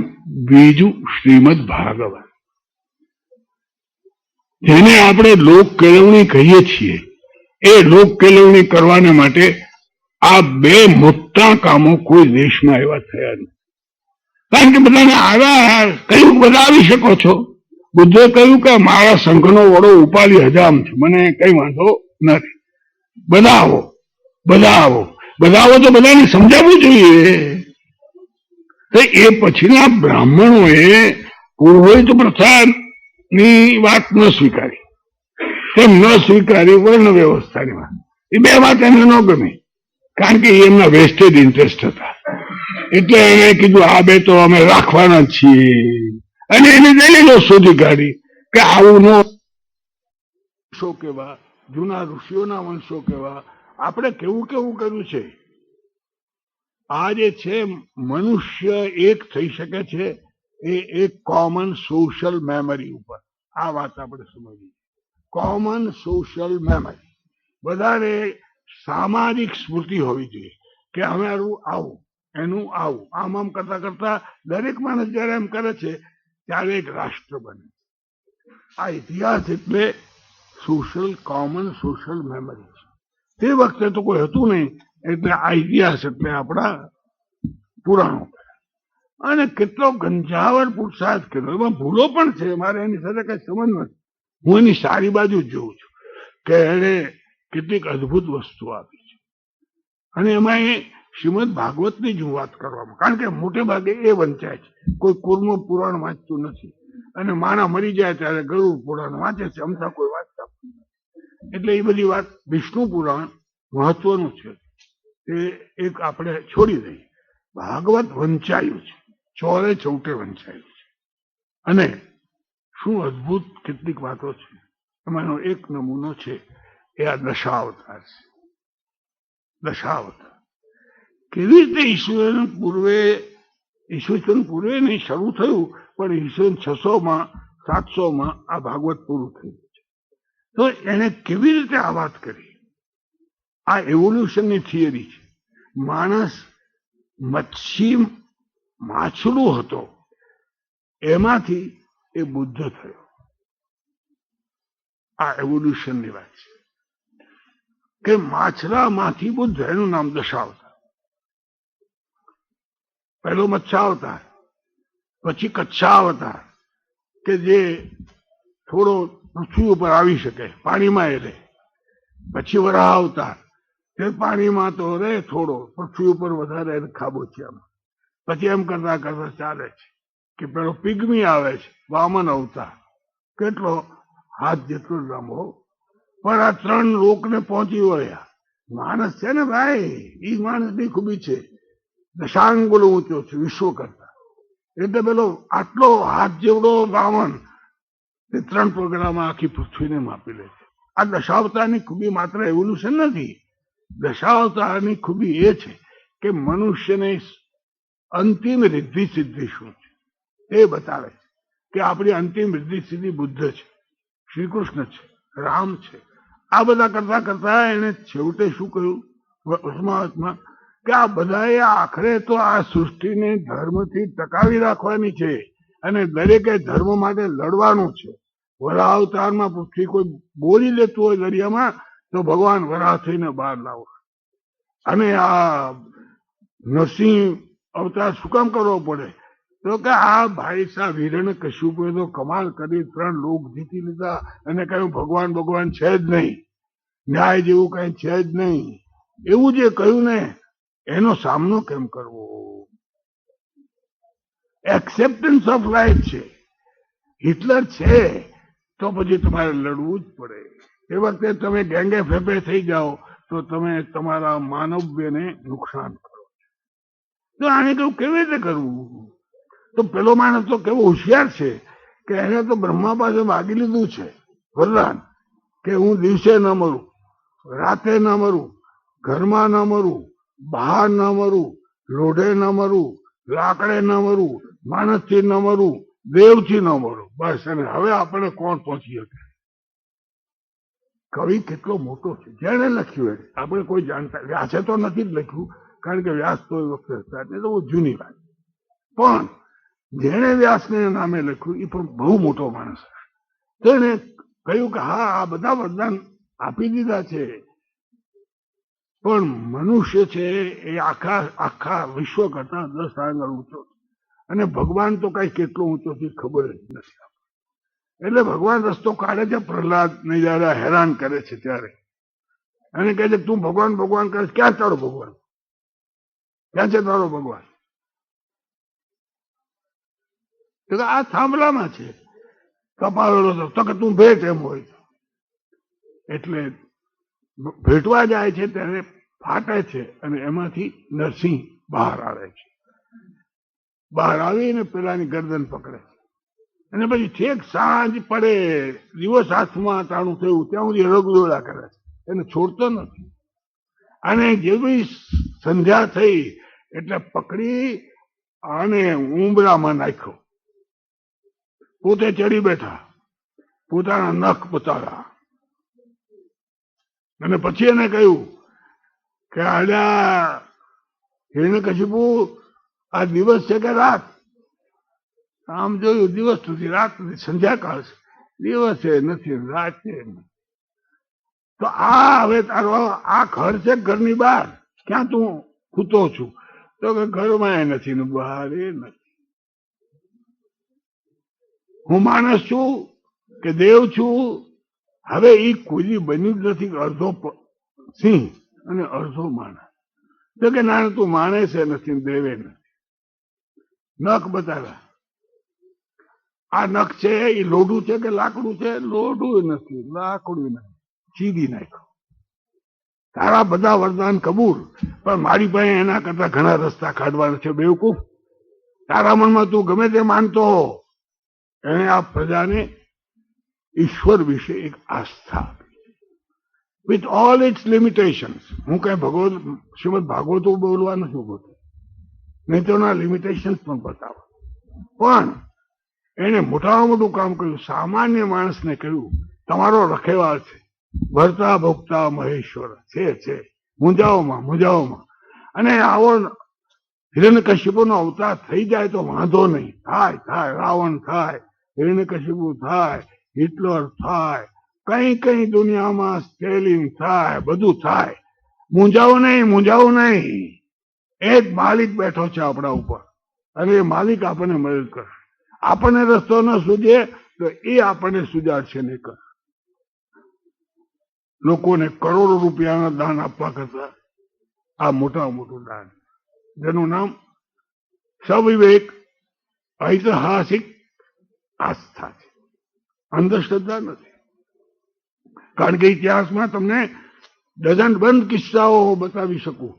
Speaker 2: બીજું શ્રીમદ ભાગવત, જેને આપણે લોક કેળવણી કહીએ છીએ. એ લોક કેળવણી કરવાને માટે આ બે મોટા કામો કોઈ દેશમાં એવા થયા નથી. કારણ કે બધાને આવ્યા કહ્યું બધા આવી શકો છો. બુદ્ધે કહ્યું કે મારા સંઘનો વડો ઉપાડી હજામ છે, મને કઈ વાંધો નથી, બધા આવો, બધા આવો, બધા આવો. તો બધાને સમજાવવું જોઈએ. તો એ પછીના બ્રાહ્મણોએ પુરોહિત પ્રથાની વાત ન સ્વીકારી, તેમ ન સ્વીકારી વર્ણ વ્યવસ્થાની વાત. એ બે વાત એને ન ગમી, કારણ કે એમના વેસ્ટેડ ઇન્ટરેસ્ટ હતા. એટલે એને કીધું આ બે તો અમે રાખવાના છીએ. અને એને દલીલો શોધી કાઢી કે આવું ન વંશો કેવા, જૂના ઋષિઓના વંશો કેવા, આપણે કેવું કેવું કર્યું છે. આ જે છે મનુષ્ય એક થઈ શકે છે એ એક કોમન સોશિયલ મેમરી ઉપર. આ વાત આપણે સમજવી. કોમન સોશિયલ મેમરી, બધાને સામાજિક સ્મૃતિ હોવી જોઈએ કે અમારું આવું, એનું આવું, આમ કરતા કરતા દરેક માણસ જયારે એમ કરે છે ત્યારે એક રાષ્ટ્ર બને. આ ઇતિહાસ એટલે સોશિયલ, કોમન સોશિયલ મેમરી છે. તે વખતે તો કોઈ હતું નહીં, એટલે આ ઇતિહાસ એટલે આપણા પુરાણો. અને કેટલો ગંજાવર પુરુષાર્થ કર્યો, એમાં ભૂલો પણ છે, મારે એની સાથે કઈ સંબંધ નથી. હું એની સારી બાજુ જ જોઉં છું કે એને કેટલીક અદભુત વસ્તુ આપી છે. અને એમાં એ શ્રીમદ ભાગવતની જ હું વાત કરવામાં, કારણ કે મોટે ભાગે એ વંચાય છે. કોઈ કુર્મ પુરાણ વાંચતું નથી, અને માણા મરી જાય ત્યારે ગરુડ પુરાણ વાંચે છે, અમથા કોઈ વાંચતા નથી. એટલે એ બધી વાત, વિષ્ણુ પુરાણ મહત્વનું છે, એ એક આપણે છોડી દઈએ. ભાગવત વંચાયું છે, ચોરે ચૌટે વંચાયું છે. અને શું અદભુત કેટલીક વાતો છે. એમાંનો એક નમૂનો છે એ આ દશાવતાર છે. દશાવતાર કેવી રીતે ઈસવીસન પૂર્વે નહીં શરૂ થયું, પણ ઈસવીસન 600માં 700માં આ ભાગવત પૂરું થયું છે. તો એને કેવી રીતે આ વાત કરી? આ એવોલ્યુશનની થિયરી છે. માણસ માછલું હતો, એમાંથી એ બુદ્ધ થયો. આ એવોલ્યુશનની વાત છે કે માછલામાંથી બુદ્ધ, એનું નામ દશાવતાર. પહેલો મત્સ્યાવતાર, પછી કચ્છાવતાર કે જે થોડો પૃથ્વી ઉપર આવી શકે, પાણીમાં એ રહે. પછી વરાહ અવતાર, તે પાણીમાં તો રહે થોડો, પૃથ્વી ઉપર વધારે ખાબોચિયામાં. પછી એમ કરતા કરતા ચાલે છે કે પેલો પિગ્મી આવે છે, વામન અવતાર, કેટલો હાથ જેટલો લાંબો, પણ આ 3 લોકને પહોંચી વળ્યા. માણસ છે ને ભાઈ, એ માણસની ખૂબી છે. દશાંગુલ ઊંચો છે વિશ્વ કરતા. એટલે પેલો આટલો હાથ જેવડો વામન, તે 3 પગલામાં આખી પૃથ્વીને માપી લે છે. આ દશાવતારની ખૂબી માત્ર એવોલ્યુશન નથી. દશાવતારની ખૂબી એ છે કે મનુષ્યને અંતિમ રિદ્ધિ સિદ્ધિ શું છે એ બતાવે છે. કે આપણી અંતિમ રિદ્ધિ સિદ્ધિ બુદ્ધ છે, શ્રી કૃષ્ણ છે, રામ છે. આ બધા કરતા કરતા એને છેવટે શું કહ્યું વસમાવતમાં, કે આ બધાએ આખરે તો આ સૃષ્ટિને ધર્મથી ટકાવી રાખવાની છે, અને દરેકે ધર્મ માટે લડવાનું છે. વરાહ અવતારમાં પૃથ્વી કોઈ બોલી લેતું હોય દરિયામાં, તો ભગવાન વરાહ થઈને બહાર લાવો. અને આ નરસિંહ અવતાર શું કામ કરવો પડે? તો કે આ ભાઈ સાહેબ હિરણ્ય કશ્યપે તો કમાલ કરી, 3 લોક જીતી લીધા, અને કહ્યું ભગવાન છે જ નહીં, ન્યાય જેવું કઈ છે જ નહીં. એવું જે કહ્યું ને, એનો સામનો કેમ કરવો? એક્સેપ્ટન્સ ઓફ લાઈફ છે. હિટલર છે તો પછી તમારે લડવું જ પડે. એ વખતે તમે ગેંગે ફેફે થઈ જાઓ તો તમે તમારા માનવ્યને નુકસાન કરો. તો આને કહું કેવી રીતે કરવું? તો પેલો માણસ તો કેવો હોશિયાર છે કે એને તો બ્રહ્મા પાસે માગી લીધું છે વરદાન, કે હું દિવસે ન મરું, રાતે ન મરું, ઘરમાં ન મરું, બહાર ન મરું, લોઢે ન મરું, લાકડે ન મરું, માણસથી ન મરું, દેવથી ન મરું. બસ. અને હવે આપણે કોણ પહોંચી શકે? કવિ કેટલો મોટો છે, જેને લખ્યું એ આપણે કોઈ જાણતા. વ્યાસે તો નથી જ લખ્યું, કારણ કે વ્યાસ તો એ વખતે હતા, એટલે તો બહુ જૂની વાત. પણ જેને વ્યાસને નામે લખ્યું એ પણ બહુ મોટો માણસ. તો એને કહ્યું કે હા, આ બધા વરદાન આપી દીધા છે, પણ મનુષ્ય છે એ આખા વિશ્વ કરતા 10 આંગળ ઊંચો, અને ભગવાન તો કઈ કેટલો ઊંચો છે ખબર જ નથી. એટલે ભગવાન રસ્તો કાઢે છે પ્રહલાદ ને જયારે હેરાન કરે છે ત્યારે, અને કહે છે તું ભગવાન કરે, ક્યાં તારો ભગવાન? ક્યાં છે તારો ભગવાન? આ થાંભલામાં છે કપાવેલો, તો કે તું ભેટ એમ હોય. એટલે ભેટવા જાય છે ત્યારે ફાટે છે, અને એમાંથી નરસિંહ બહાર આવે છે. બહાર આવીને પેલાની ગરદન પકડે છે, અને પછી ઠેક સાંજ પડે, દિવસ હાથમાં ટાણું થયું ત્યાં સુધી રગદોડા કરે છે, એને છોડતો નથી. અને જેવી સંધ્યા થઈ એટલે પકડી અને ઉંબરામાં નાખ્યો, પોતે ચડી બેઠા. પોતાના નખ બતાવ્યા અને પછી એને કહ્યું કે આલ્યા હિરણ્યકશિપુ આ દિવસ છે કે રાત? આમ જોયું દિવસ સુધી રાત સુધી, સંધ્યાકાળ છે, દિવસ છે નથી, રાત છે. તો આ હવે તારો આ ઘર છે, ઘરની બહાર ક્યાં તું ખૂતો છું? તો કે ઘરમાં એ નથી ને બહાર એ નથી. હું માણસ છું કે દેવ છું? હવે એ કોઈ બન્યું જ નથી. અડધો સિંહ અને અડધો માણસ. તો કે ના, તું માણસ એ નથી, દેવે નથી. નખ બતાવ્યા. આ નખ છે એ લોઢું છે કે લાકડું છે? લોઢું નથી, લાકડું નથી, ચીરી નાખ્યું. તારા બધા વરદાન કબૂલ, પણ મારી પાસે એના કરતા ઘણા રસ્તા કાઢવાના છે. બેવકૂફ, તારા મનમાં તું ગમે તે માનતો હો. એને આ પ્રજાને ઈશ્વર વિશે એક આસ્થા વિથ ઓલ ઇટ્સ લિમિટેશન્સ. હું કઈ શ્રીમદ ભાગવતો બોલવા નથી બોલતો, નહીં તો એના લિમિટેશન્સ પણ બતાવો. પણ એને મોટામાં મોટું કામ કર્યું. સામાન્ય માણસને કહ્યું તમારો રખેવાળ છે, ભરતા ભોગતા મહેશ્વર છે, મૂંઝાઓમાં. અને આવો હિરણ્યકશિપુનો અવતાર થઈ જાય તો વાંધો નહીં. થાય, રાવણ થાય, હિરણ્યકશિપુ થાય, હિટલર થાય, કઈ દુનિયામાં સ્ટેલિન થાય, બધું થાય. મૂંઝાવો નહીં. એક માલિક બેઠો છે આપણા ઉપર, અને એ માલિક આપણને મદદ કરે. આપણને રસ્તો ન સૂજે તો એ આપણને સુજાડશે નહીં કર. લોકોને કરોડો રૂપિયાના દાન આપવા કરતા આ મોટું દાન, જેનું નામ સવિવેક ઐતિહાસિક આસ્થા છે, અંધશ્રદ્ધા નથી. કારણ કે ઇતિહાસમાં તમને ડઝન બંધ કિસ્સાઓ બતાવી શકું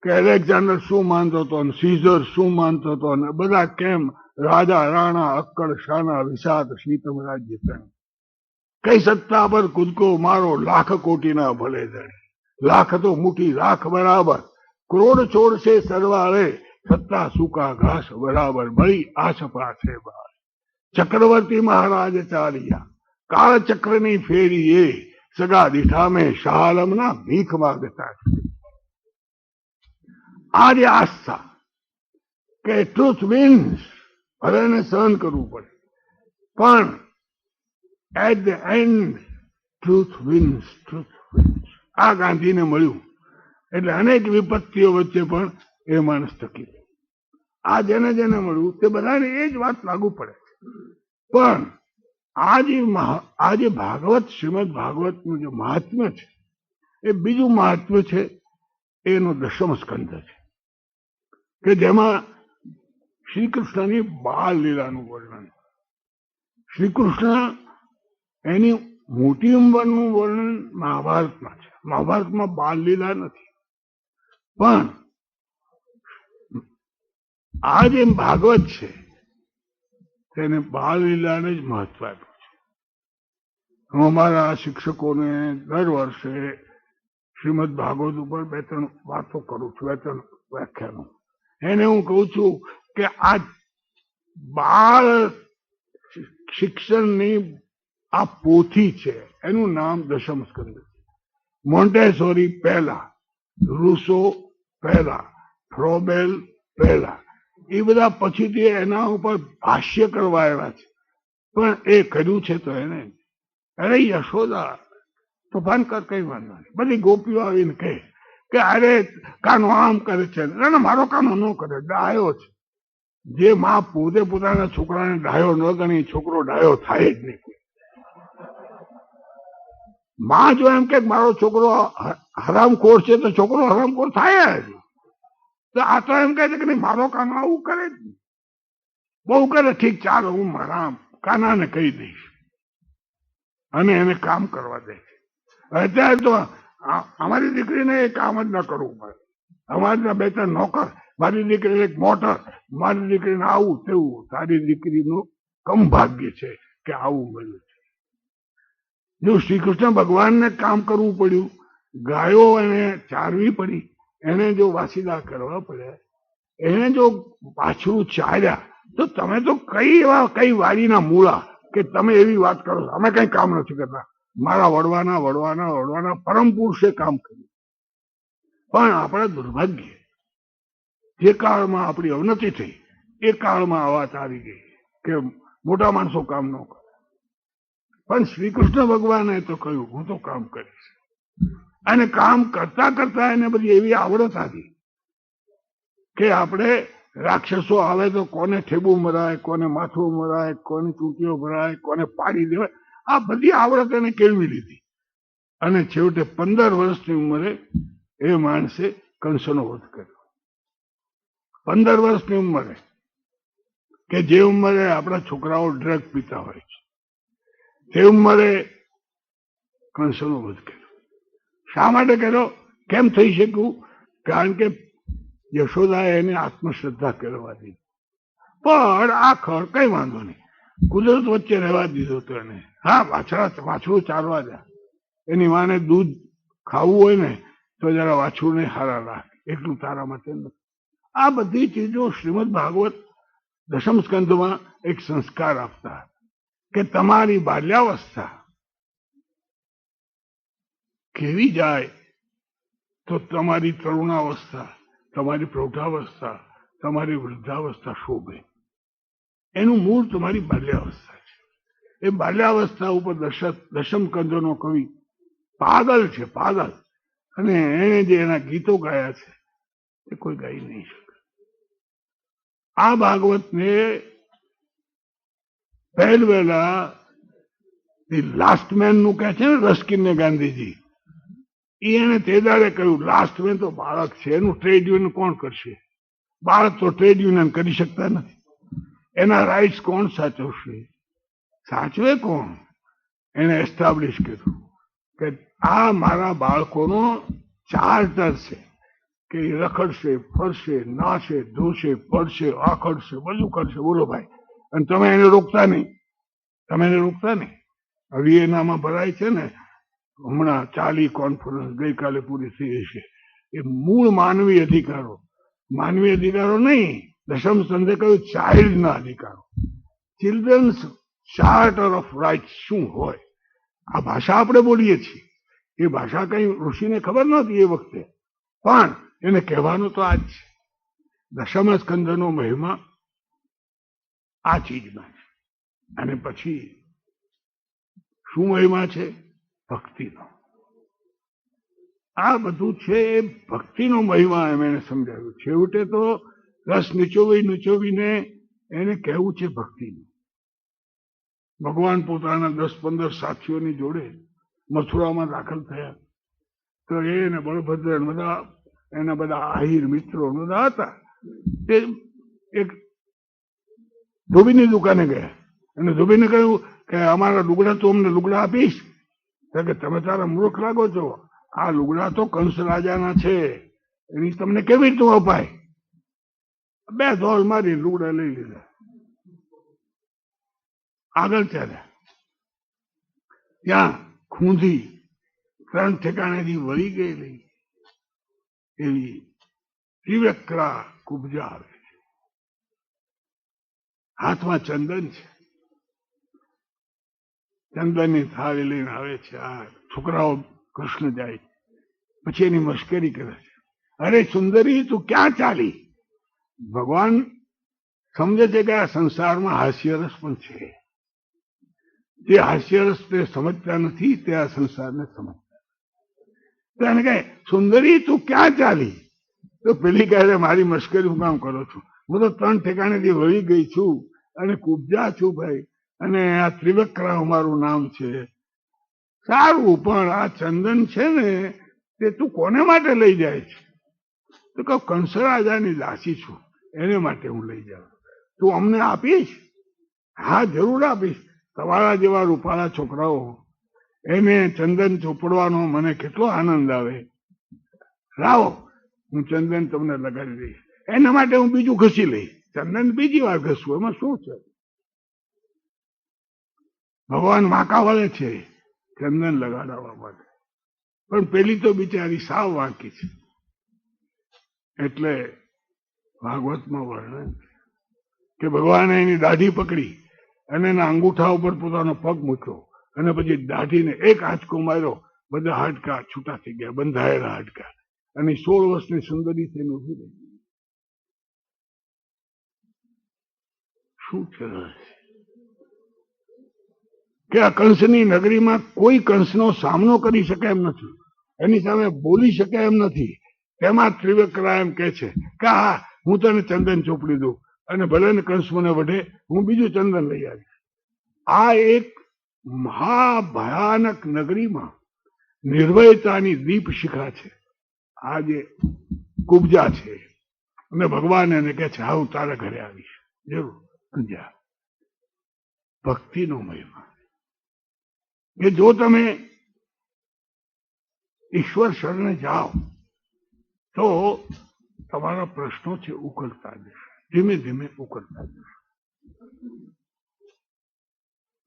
Speaker 2: કે એલેક્ઝાન્ડર શું માનતો હતો, સીઝર શું માનતો હતો, અને બધા કેમ રાજા રાણા અક્કડ શાના વિષાદ શીતમ રાજ્ય પ્રેમ. કઈ સત્તા પર કૂદકો મારો, લાખ કોટીના ભલે ધણી. લાખ તો મુઠી રાખ બરાબર, કરોડ છોડ છે સરવાળે, સત્તા સૂકા ઘાસ બરાબર, બળી આસપા છે બહાર. ચક્રવર્તી મહારાજ ચાલ્યા, કાળ ચક્રની ફેરી એ, સગા દીઠામે શાલમના ભીખ માગતા છે. આ જે આસ્થા કે ટ્રુથ વિન્સ, ભલે એને સહન કરવું પડે, પણ at the end truth wins. આ ગાંધીને મળ્યું એટલે અનેક વિપત્તિઓ વચ્ચે પણ એ માણસ ટકી. આ જેને મળ્યું તે બધાને એ જ વાત લાગુ પડે. પણ આ જે ભાગવત, શ્રીમદ ભાગવતનું જે મહાત્મ્ય છે, એ બીજું મહાત્મ્ય છે, એનો દશમ સ્કંદ છે, કે જેમાં શ્રી કૃષ્ણની બાળ લીલાનું વર્ણન. શ્રી કૃષ્ણ એની મોટી ઉંમરનું વર્ણન મહાભારતમાં છે. મહાભારતમાં બાળ લીલા નથી. પણ આ જે ભાગવત છે તેને બાળ લીલાને જ મહત્વ આપ્યું છે. હું અમારા શિક્ષકોને દર વર્ષે શ્રીમદ ભાગવત ઉપર 2-3 વાતો કરું છું, 2-3 વ્યાખ્યાનો. એને હું કહું છું કે આ બાળ શિક્ષણની આ પોથી છે, એનું નામ દશમ સ્કંદ છે. મોન્ટેસોરી પહેલા, રૂસો પહેલા, ફ્રોબેલ પહેલા, એ બધા પછીથી એના ઉપર ભાષ્ય કરવા આવ્યા છે. પણ એ કર્યું છે તો એને અરે યશોદા તોફાન કર, કઈ વાંધો નહીં. બધી ગોપીઓ આવીને કહે કે અરે કાનો આમ કરે છે, મારો કાનો ન કરે, ડાયો છે. જે માં પોતે પોતાના છોકરાને ડાયો ન ગણી, છોકરો ડાયો થાય જ નહીં. માં જો એમ કે મારો છોકરો હરામખોર છે તો છોકરો હરામખોર થાય જ. તો આ તો એમ કહે છે કે નહીં, મારો કાનો આવું કરે જ નહીં. બહુ કરે, ઠીક, ચાલો હું મારા કાનાને કહી દઈશ, અને એને કામ કરવા દે છે. અત્યારે તો અમારી દીકરીને એ કામ જ ન કરવું પડે. અમારી 2-3 નોકર, મારી દીકરીને એક મોટર, મારી દીકરીને આવું તેવું. તારી દીકરીનું કમ ભાગ્ય છે કે આવું મળ્યું છે. જો શ્રી કૃષ્ણ ભગવાનને કામ કરવું પડ્યું, ગાયો એને ચારવી પડી, એને જો વાસીદા કરવા પડ્યા, એને જો પાછું ચાલ્યા, તો તમે તો કઈ વાડીના મૂળા, કે તમે એવી વાત કરો છો, અમે કઈ કામ નથી કરતા, મારા વડવાના પરમ પુરુષે કામ કર્યું. પણ આપણા દુર્ભાગ્ય, જે કાળમાં આપણી અવનતિ થઈ એ કાળમાં આ વાત આવી ગઈ કે મોટા માણસો કામ ન કરે. પણ શ્રી કૃષ્ણ ભગવાને તો કહ્યું હું તો કામ કરીશ. અને કામ કરતા કરતા એને બધી એવી આવડત આવી કે આપણે રાક્ષસો આવે તો કોને ઠેબુ મરાય, કોને માથું મરાય, કોને ચૂંટીઓ ભરાય, કોને પાડી દેવાય, આ બધી આવડત એને કેળવી લીધી. અને છેવટે 15 વર્ષની ઉંમરે એ માણસે કંસનો વધ કર્યો. 15 વર્ષની ઉંમરે, કે જે ઉંમરે આપણા છોકરાઓ ડ્રગ પીતા હોય છે, તે ઉંમરે કંસનો વધ કર્યો. શા માટે કર્યો? કેમ થઈ શક્યું? કારણ કે યશોદાએ એને આત્મશ્રદ્ધા કેળવવા દીધી. પણ આ ખર કઈ વાંધો નહીં, કુદરત વચ્ચે રહેવા દીધો તો એને. હા, વાછડું ચારવા દે, એની માને દૂધ ખાવું હોય ને તો જરા વાછડું ને હારા રાખ, એટલું તારા માટે નથી. આ બધી ચીજો શ્રીમદ ભાગવત દશમ સ્કંધમાં એક સંસ્કાર આપતા કે તમારી બાલ્યાવસ્થા કેવી જાય તો તમારી તરુણાવસ્થા, તમારી પ્રૌઢાવસ્થા, તમારી વૃદ્ધાવસ્થા શોભે. એનું મૂળ તમારી બાલ્યાવસ્થા છે. એ બાલ્યાવસ્થા ઉપર દશમ સ્કંધનો કવિ પાગલ છે, પાગલ. અને એને જે એના ગીતો ગાયા છે એ કોઈ ગાઈ નહીં શકે. આ ભાગવતને પહેલવેલા ધી લાસ્ટ મેન નું કહે છે ને રસ્કિન ને ગાંધીજી, એને તે દાડે કહ્યું લાસ્ટ મેન તો બાળક છે, એનું ટ્રેડ યુનિયન કોણ કરશે? બાળક તો ટ્રેડ યુનિયન કરી શકતા નથી. એના રાઇટ્સ કોણ સાચવશે? સાચવે કોણ? એને એસ્ટાબ્લિશ કર્યું કે આ મારા બાળકોનો ચાર્ટર છે કે એ રખડશે, ફરશે, નાશે, ધોશે, પડશે, આખડશે, બધું કરશે. બોલો ભાઈ, અને તમે એને રોકતા નહીં, તમે એને રોકતા નહીં. હવે એનામાં ભરાય છે ને, હમણાં 40 કોન્ફરન્સ ગઈકાલે પૂરી થઈ છે. એ મૂળ માનવી અધિકારો નહીં, દશમ સ્કંધે કહ્યું ચાઇલ્ડના અધિકારો, ચિલ્ડ્રન્સ ચાર્ટર ઓફ રાઇટ શું હોય. આ ભાષા આપણે બોલીએ છીએ, એ ભાષા કઈ ઋષિને ખબર નહોતી એ વખતે, પણ એને કહેવાનું તો આ જ છે. દશમ સ્કંધનો મહિમા આ ચીજમાં છે. અને પછી શું મહિમા છે? ભક્તિનો. આ બધું છે એ ભક્તિનો મહિમા એમ એને સમજાવ્યું. છેવટે તો રસ નીચોવીને એને કહેવું છે ભક્તિનું. ભગવાન પોતાના 10-15 સાથીઓની જોડે મથુરામાં દાખલ થયા તો એને બળભદ્ર એના બધા આહિર મિત્રો બધા હતા. તે એક ધોબીની દુકાને ગયા અને ધોબીને કહ્યું કે અમારા લુગડા તો અમને લુગડા આપીશ? કે તમે તારા મૂર્ખ લાગો છો, આ લુગડા તો કંસ રાજાના છે, એની તમને કેવી રીતે અપાય? 2 ધોલ મારી લુગડા લઈ લીધા, આગળ ચાલ્યા. ત્યાં ખૂંધી 3 ઠેકાણેથી વળી ગયેલી એવી ત્રિવક્રા કુબજા આવે છે. હાથમાં ચંદન છે, ચંદનની થાળી લઈને આવે છે. આ છોકરાઓ કૃષ્ણ જાય પછી એની મશ્કરી કરે છે. અરે સુંદરી, તું ક્યાં ચાલી? ભગવાન સમજે છે કે આ સંસારમાં હાસ્યરસ પણ છે. જે હાસ્યરસ તે સમજતા નથી તે આ સંસારને સમજતા. તો એને કહે સુંદરી તું ક્યાં ચાલી? તો પેલી કહે મારી મશ્કરી હું કામ કરો છું? હું તો 3 ઠેકાણેથી વળી ગઈ છું અને કુબજા છું ભાઈ, અને આ ત્રિવક્રા અમારું નામ છે. સારું, પણ આ ચંદન છે ને તે તું કોને માટે લઈ જાય છે? તો કહું કંસ રાજાની દાસી છું, એને માટે હું લઈ જાઉં. તું અમને આપીશ? હા, જરૂર આપીશ. તમારા જેવા રૂપાળા છોકરાઓ એને ચંદન ચોપડવાનો મને કેટલો આનંદ આવે. લાવો, હું ચંદન તમને લગાડી દઈશ. એના માટે હું બીજું ઘસી લઈશ. ચંદન બીજી વાર ઘસવું, એમાં શું છે? ભગવાન માકા વળે છે ચંદન લગાડવા માટે, પણ પેલી તો બિચારી સાવ વાંકી છે. એટલે ભાગવતમાં વર્ણન કે ભગવાને એની દાઢી પકડી અને એના અંગૂઠા ઉપર પોતાનો પગ મૂક્યો અને પછી દાઢીને એક આંચકો માર્યો, બધા હાડકા છૂટા થઈ ગયા, બંધાયેલા હાડકા, અને 16 વર્ષની સુંદરી થઈને ઉભી રહી. શું છે કે આ કંસની નગરીમાં કોઈ કંસનો સામનો કરી શકે એમ નથી, એની સામે બોલી શકે એમ નથી. તેમાં ત્રિવિક્રમા એમ કે છે કે હા, હું તને ચંદન ચોપડી દઉં અને ભલે ને કંસ મને વઢે, હું બીજું ચંદન લઈ આવીશ. આ એક મહાભયાનક નગરીમાં નિર્ભયતાની દીપ શિખા છે. આ જે કુબજા છે, અને ભગવાન એને કે છે હા, હું તારા ઘરે આવીશ જરૂર. સમજ્યા? ભક્તિનો મહિમા કે જો તમે ઈશ્વર શરણે જાઓ તો તમારા પ્રશ્નો છે ઉકળતા જશે, ધીમે ધીમે ઉકળતા જશે.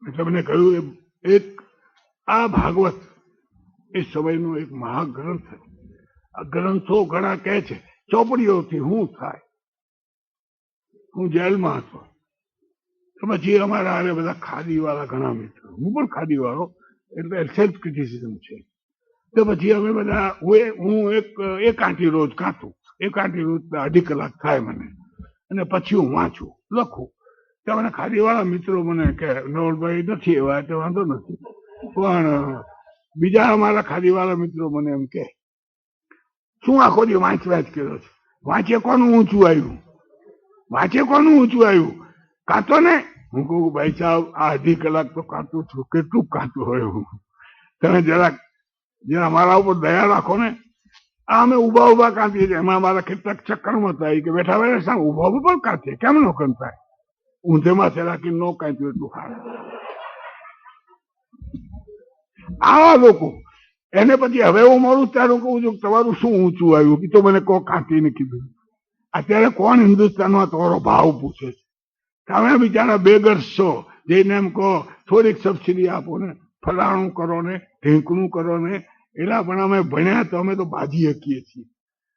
Speaker 2: મેં તમને કહ્યું એક આ ભાગવત એ સમયનો એક મહાગ્રંથ. આ ગ્રંથો ઘણા કહે છે ચોપડીઓથી હું થાય. હું જેલમાં હતો તો પછી અમારા હારે બધા ખાદી વાળા ઘણા મિત્રો, હું પણ ખાદી વાળો, એટલે સેલ્ફ ક્રિટિસિઝમ છે. તો પછી અમે બધા હું એક આંટી રોજ કાંતું, એક આંટી રોજ 2.5 કલાક થાય મને, અને પછી હું વાંચું લખું. તો મને ખાદીવાળા મિત્રો મને કે નવલભાઈ નથી એવા તો વાંધો નથી, પણ બીજા અમારા ખાદીવાળા મિત્રો મને એમ કે શું આખો દી વાંચ કર્યો છે, વાંચે કોનું ઊંચું આવ્યું, વાંચે કોનું ઊંચું આવ્યું, કાંતો ને. હું કહું ભાઈ સાહેબ, આ 2.5 કલાક તો કાંતું છું, કેટલું કાંતું હોય હું. તમે જરાક અમારા ઉપર દયા રાખો ને. આ અમે ઉભા કાંતીએ છીએ, એમાં અમારા કેટલાક ચક્કરમાં થાય કે બેઠા બેઠા સાહેબ ઉભા પણ કાંતીએ, કેમ નો કંતાય, ઊંધેમાં રાખીને નો કાંત્યું એટલું સારું. આવા લોકો એને પછી હવે હું મળું ત્યારે કહું છું તમારું શું ઊંચું આવ્યું, કે તો મને કહો કાંતીને કીધું. અત્યારે કોણ હિન્દુસ્તાનમાં તમારો ભાવ પૂછે છે? તમે બિચારા બેગર્સ છો, જઈને એમ કહો થોડીક સબસિડી આપો ને, ફલાણું કરો ને, ઢીંકણું કરો ને. એલા પણ અમે ભણ્યા તો અમે તો બાંધી શકીએ છીએ,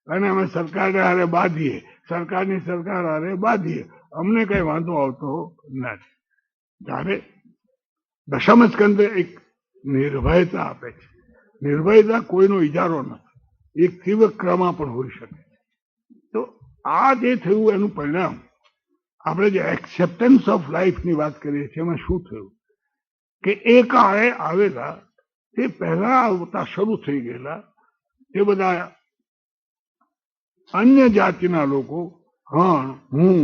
Speaker 2: અને અમે સરકારને હારે બાંધીએ, સરકારની સરકાર હારે બાંધીએ, અમને કઈ વાંધો આવતો નથી. ત્યારે દશમ સ્કંદ એક નિર્ભયતા આપે છે. નિર્ભયતા કોઈનો ઇજારો નથી, એક ત્રિવિક્રમા પણ હોઈ શકે. તો આ જે થયું એનું પરિણામ, આપણે જે એક્સેપ્ટન્સ ઓફ લાઈફની વાત કરીએ છીએ, એમાં શું થયું કે એ કાળે આવેલા તે પહેલા આવતા શરૂ થઈ ગયેલા તે બધા અન્ય જાતિના લોકો, હણ, હું,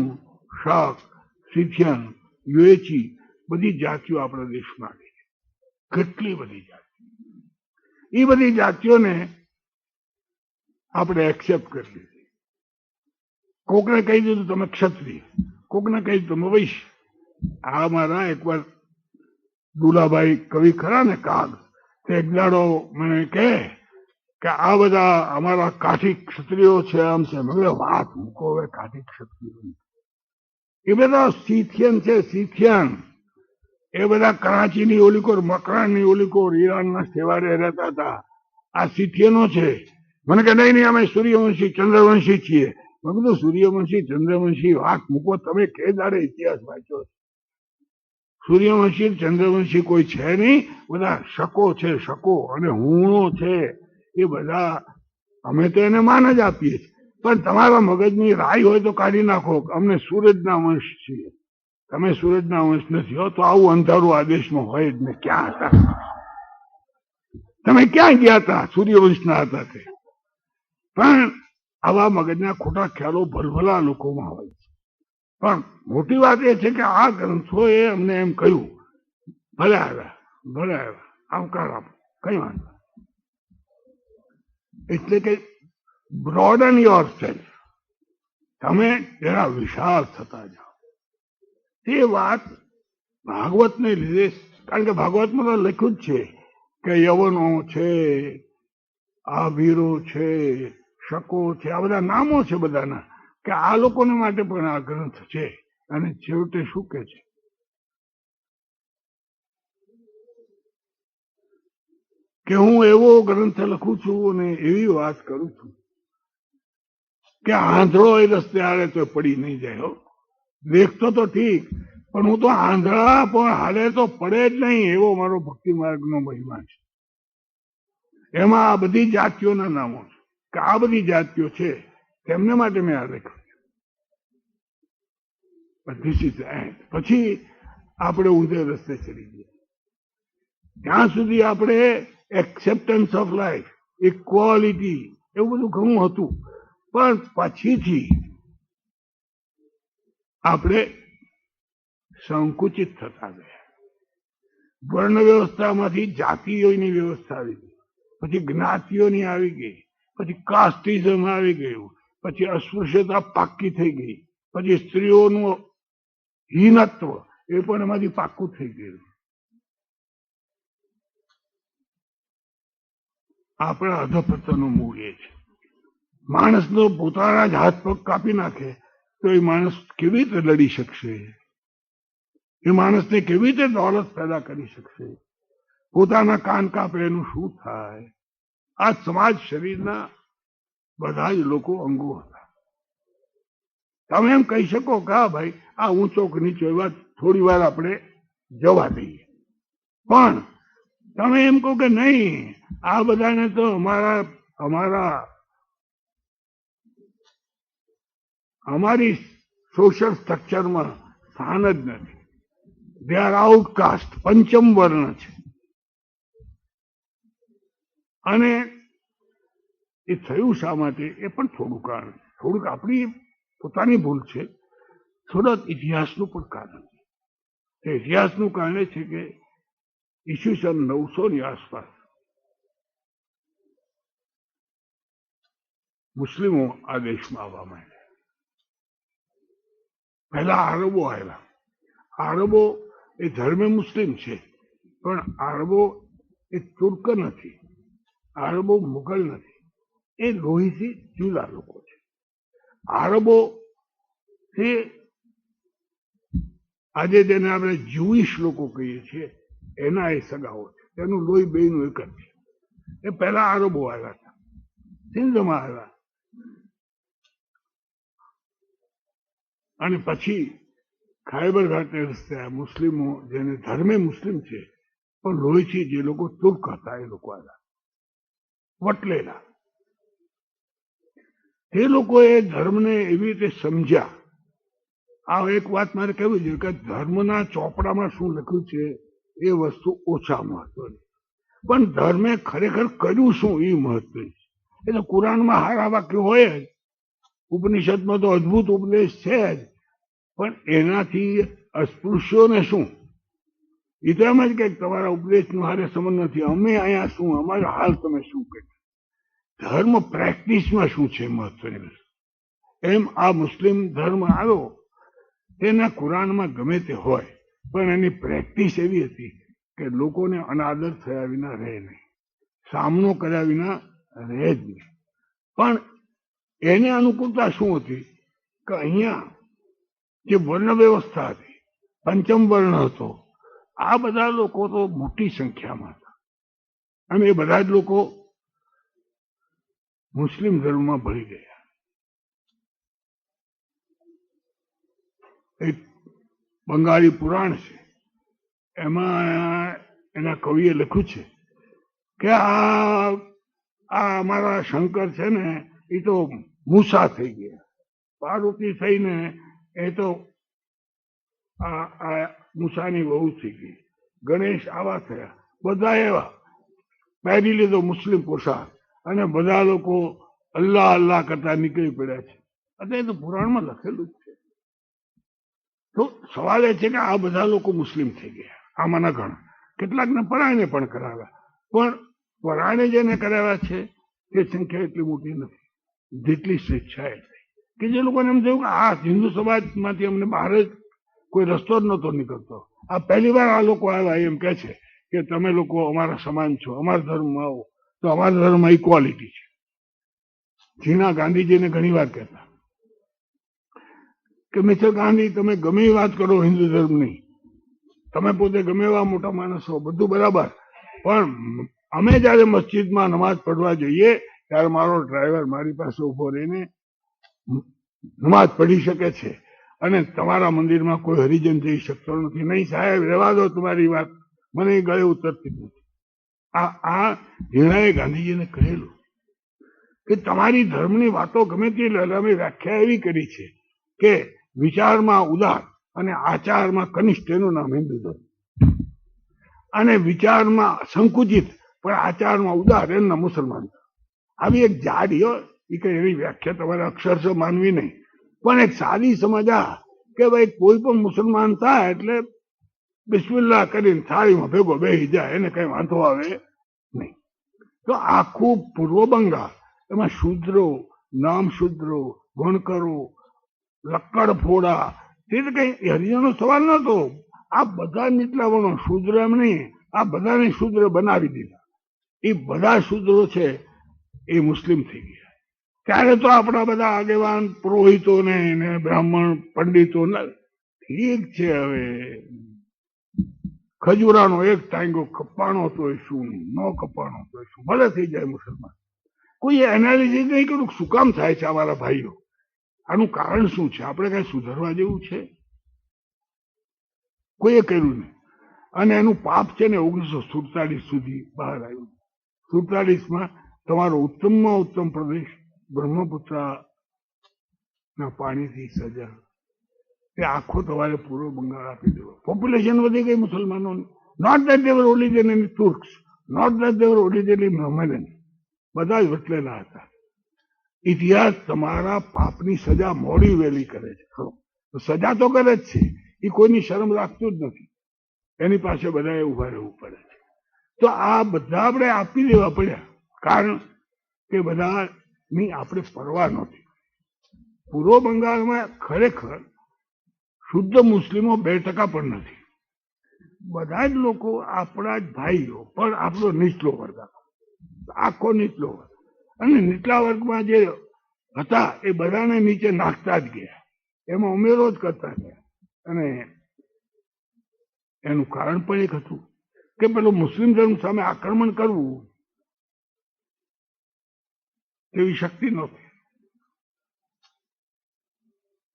Speaker 2: શાક, શિથિયન, યુએચી, બધી જાતિઓ આપણા દેશમાં આવી છે. કેટલી બધી જાતિઓ. એ બધી જાતિઓને આપણે એક્સેપ્ટ કરી લીધી. કોકને કહી દીધું તમે ક્ષત્રિય, કોકને કહી દીધું તમે વૈશ્ય. આ મારા એકવાર દુલાભાઈ કવિ ખરા ને કાગ, તે એક દાડો મને કહે કે આ બધા અમારા કાઠી ક્ષત્રિયો છે, આમ છે. મેં વાત મૂકો હવે કાઠી ક્ષત્રિયો, એ બધા શીથિયન છે, શીથિયન. એ બધા કરાચીની ઓલીકોર, મકરાણની ઓલીકોર, ઈરાનના સેવાડે રહેતા હતા. આ શીથિયનો છે. મને કે નહીં અમે સૂર્યવંશી ચંદ્રવંશી છીએ. મેં કીધું સૂર્યવંશી ચંદ્રવંશી વાત મૂકો, તમે કે દાડે ઇતિહાસ વાંચ્યો? સૂર્યવંશી ચંદ્રવંશી કોઈ છે નહીં, બધા શકો છે, શકો અને હુણો છે. એ બધા અમે તો એને માન જ આપીએ છીએ, પણ તમારા મગજની રાય હોય તો કાઢી નાખો. અમને સૂરજના વંશ છીએ, તમે સૂરજના વંશ નથી હો, તો આવું અંધારું આ દેશમાં હોય જ ને. ક્યાં હતા તમે, ક્યાં ગયા હતા? સૂર્યવંશના હતા તે. પણ આવા મગજના ખોટા ખ્યાલો ભલભલા લોકોમાં હોય છે. પણ મોટી વાત એ છે કે આ ગ્રંથોએ અમને એમ કહ્યું ભલે આવ્યા, આવકાર આપો, કઈ વાંધો. એટલે કે બ્રોડન યોર સેલ્ફ, તમે જરા વિશાળ થતા જાઓ. તે વાત ભાગવતને લીધે, કારણ કે ભાગવતમાં તો લખ્યું જ છે કે યવનો છે, આભીરો છે, શકો છે, આ બધા નામો છે બધાના, કે આ લોકોને માટે પણ આ ગ્રંથ છે. અને છેવટે શું કે છે કે હું એવો ગ્રંથ લખું છું અને એવી વાત કરું છું કે આંધળો એ રસ્તે આવે તો પડી નહીં જાય. હો, દેખતો તો ઠીક, પણ હું તો આંધળા પણ હાલે તો પડે જ નહીં એવો મારો ભક્તિ માર્ગનો મહિમા છે. એમાં આ બધી જાતિઓના નામો છે કે આ બધી જાતિઓ છે તેમને માટે મેં આ લખ્યું. પછી આપણે ઊંધે રસ્તે ચડી ગયા. ત્યાં સુધી આપણે એક્સેપ્ટન્સ ઓફ લાઈફ, ઇક્વાલિટી, એવું બધું ઘણું હતું. પણ પછીથી આપણે સંકુચિત થતા ગયા. વર્ણ વ્યવસ્થામાંથી જાતિઓની વ્યવસ્થા આવી ગઈ, પછી જ્ઞાતિઓની આવી ગઈ, પછી કાસ્ટિઝમ આવી ગયું, પછી અસ્પૃશ્યતા પાક્કી થઈ ગઈ, પછી સ્ત્રીઓનું હીનત્વ એ પણ એમાંથી પાક્કું થઈ ગયું. આપણા અધપતનનું મૂળ એ છે. માણસનો પોતાના જ હાથ પગ કાપી નાખે તો એ માણસ કેવી રીતે લડી શકશે? એ માણસને કેવી રીતે દોલત પેદા કરી શકશે? પોતાના કાન કાપે એનું શું થાય? આ સમાજ શરીરના બધા જ લોકો અંગો હતા. તમે એમ કહી શકો કે હા ભાઈ આ ઊંચો કે નીચો એ વાત થોડી વાર આપણે જવા દઈએ, પણ તમે એમ કહો કે નહીં આ બધાને તો અમારી સોશિયલ સ્ટ્રક્ચરમાં સ્થાન જ નથી, દે આર આઉટકાસ્ટ, પંચમ વર્ણ છે. અને એ થયું શા માટે એ પણ થોડું કારણ, થોડુંક આપણી પોતાની ભૂલ છે, થોડાક ઇતિહાસનું પણ કારણ છે. ઇતિહાસનું કારણ એ છે કે ઈસવીસન 900ની આસપાસ મુસ્લિમો આ દેશમાં આવવા માંડ્યા. પહેલા આરબો આવ્યા. આરબો એ ધર્મે મુસ્લિમ છે, પણ આરબો એ તુર્ક નથી, આરબો મુઘલ નથી, એ લોહીથી જુદા લોકો છે. આરબો એ આજે જેને આપણે જ્યુઈશ લોકો કહીએ છીએ એના એ સગાઓ છે. એનું લોહી બેયનું એક જ છે. એ પહેલા આરબો આવ્યા હતા, સિંધમાં આવ્યા, અને પછી ખાયબર ઘાટને રસ્તે મુસ્લિમો જેને ધર્મે મુસ્લિમ છે પણ લોહીથી જે લોકો તુર્ક હતા એ લોકો આવ્યા, વટલેલા. એ લોકોએ ધર્મને એવી રીતે સમજ્યા. આ એક વાત મારે કહેવી જોઈએ કે ધર્મના ચોપડામાં શું લખ્યું છે એ વસ્તુ ઓછા મહત્વની, પણ ધર્મે ખરેખર કર્યું શું એ મહત્વની છે. એટલે કુરાનમાં હારા વાક્યો હોય જ, ઉપનિષદમાં તો અદભુત ઉપદેશ છે જ, પણ એનાથી અસ્પૃશ્યોને શું? એ તો એમ જ કે તમારા ઉપદેશનું હારે સંબંધ નથી, અમે અહીંયા શું, અમારો હાલ તમે શું કહે? ધર્મ પ્રેક્ટિસમાં શું છે મહત્વની વસ્તુ. એમ આ મુસ્લિમ ધર્મ આવ્યો તેના કુરાનમાં ગમે તે હોય, પણ એની પ્રેક્ટિસ એવી હતી કે લોકોને અનાદર થયા વિના રહે નહીં, સામનો કર્યા વિના રહે જ નહીં. પણ એને અનુકૂળતા શું હતી કે અહીંયા જે વર્ણ વ્યવસ્થા હતી, પંચમ વર્ણ હતો, આ બધા લોકો તો મોટી સંખ્યામાં હતા, અને એ બધા જ લોકો મુસ્લિમ ધર્મમાં ભળી ગયા. એક બંગાળી પુરાણ છે, એમાં એના કવિએ લખ્યું છે કે આ અમારા શંકર છે ને એ તો મૂસા થઈ ગયા, પાર્વતી થઈને એ તો આ મૂસાની વહુ થઈ ગઈ, ગણેશ આવા થયા, બધા એવા પહેરી લીધો મુસ્લિમ પોશાક, અને બધા લોકો અલ્લાહ અલ્લાહ કરતા નીકળી પડ્યા છે. અત્યારે તો પુરાણમાં લખેલું જ છે. તો સવાલ એ છે કે આ બધા લોકો મુસ્લિમ થઈ ગયા, આમાંના ઘણા, કેટલાકને પરાયણે પણ કરાવ્યા, પણ પરાયણે જેને કરાવ્યા છે તે સંખ્યા એટલી મોટી નથી જેટલી સ્વેચ્છાએ થઈ. કે જે લોકોને એમ થયું કે આ હિન્દુ સમાજમાંથી અમને બહાર જ કોઈ રસ્તો જ નહોતો નીકળતો, આ પહેલી વાર આ લોકો આવ્યા એમ કહે છે કે તમે લોકો અમારા સમાન છો, અમારા ધર્મમાં આવો, તો અમારા ધર્મમાં ઇક્વાલિટી છે. જીના ગાંધીજીને ઘણી વાર કહેતા કે મિસ્ટર ગાંધી તમે ગમે એ વાત કરો હિન્દુ ધર્મની, તમે પોતે ગમે એવા મોટા માણસો, બધું બરાબર, પણ અમે જયારે મસ્જિદમાં નમાઝ પઢવા જઈએ ત્યારે મારો ડ્રાઈવર મારી પાસે ઉભો રહીને નમાઝ પઢી શકે છે, અને તમારા મંદિરમાં કોઈ હરિજન જઈ શકતો નથી. નહીં સાહેબ, રહેવા દો તમારી વાત, મને એ ગળે ઉતરતી નથી. આ હિરણાએ ગાંધીજીને કહેલું કે તમારી ધર્મની વાતો ગમે તે, અમે વ્યાખ્યા એવી કરી છે કે વિચારમાં ઉદાર અને આચારમાં કનિષ્ઠ, એનું નામ હિન્દુ ધર્મ. અને વિચારમાં સંકુચિત પણ આચારમાં ઉદાર, એમના મુસલમાન. આવી એક જાડીઓ એ કઈ એવી વ્યાખ્યા તમારે અક્ષરશઃ માનવી નહીં, પણ એક સાદી સમજ આ કે ભાઈ કોઈ પણ મુસલમાન થાય એટલે બિસ્મિલ્લાહ કરીને થાળીમાં ભેગો બેસી જાય, એને કઈ વાંધો આવે નહીં. તો આખું પૂર્વ બંગાળ એમાં શૂદ્રો, નામ શૂદ્રો, ગણકરો, લક્કડ ફોડા, તે કઈ હરિજનનો સવાલ નતો. આ બધા નીચલા વર્ણો, શૂદ્ર એમ નહીં, આ બધાને શૂદ્ર બનાવી દીધા. એ બધા શૂદ્રો છે એ મુસ્લિમ થઈ ગયા. ત્યારે તો આપણા બધા આગેવાન પુરોહિતોને ને બ્રાહ્મણ પંડિતો ઠીક છે, હવે ખજૂરાનો એક ટાંગો કપાણો તોય શું, ન કપાણો તોય શું, ભલે થઈ જાય મુસલમાન. કોઈ એનાલિસિસ નહીં કર્યું શું કામ થાય છે અમારા ભાઈઓ, આનું કારણ શું છે, આપણે કઈ સુધારવા જેવું છે? કોઈએ કર્યું નહીં. અને એનું પાપ છે ને 1947 સુધી બહાર આવ્યું. 47માં તમારો ઉત્તમમાં ઉત્તમ પ્રદેશ બ્રહ્મપુત્રના પાણીથી સજા, એ આખો તમારે પૂર્વ બંગાળ આપી દેવો. પોપ્યુલેશન વધી ગઈ મુસલમાનોની. Not that their origin in Turks, not that their origin in Mohammedan, બધા જ વચલેલા હતા. ઇતિહાસ તમારા પાપની સજા મોડી વહેલી કરે છે. તો સજા તો કરે જ છે, એ કોઈની શરમ રાખતું જ નથી. એની પાસે બધાએ ઉભા રહેવું પડે છે. તો આ બધા આપણે આપી દેવા પડ્યા, કારણ કે બધાની આપણે પરવા નહોતી. પૂર્વ બંગાળમાં ખરેખર શુદ્ધ મુસ્લિમો 2% પણ નથી. બધા જ લોકો આપણા જ ભાઈઓ, પણ આપણો નીચલો વર્ગ, આખો નીચલો વર્ગ. અને નીચલા વર્ગમાં જે હતા એ બધાને નીચે નાખતા જ ગયા, એમાં ઉમેરો જ કરતા ગયા. અને એનું કારણ પણ એક હતું કે પેલું મુસ્લિમ ધર્મ સામે આક્રમણ કરવું એવી શક્તિ નહોતી.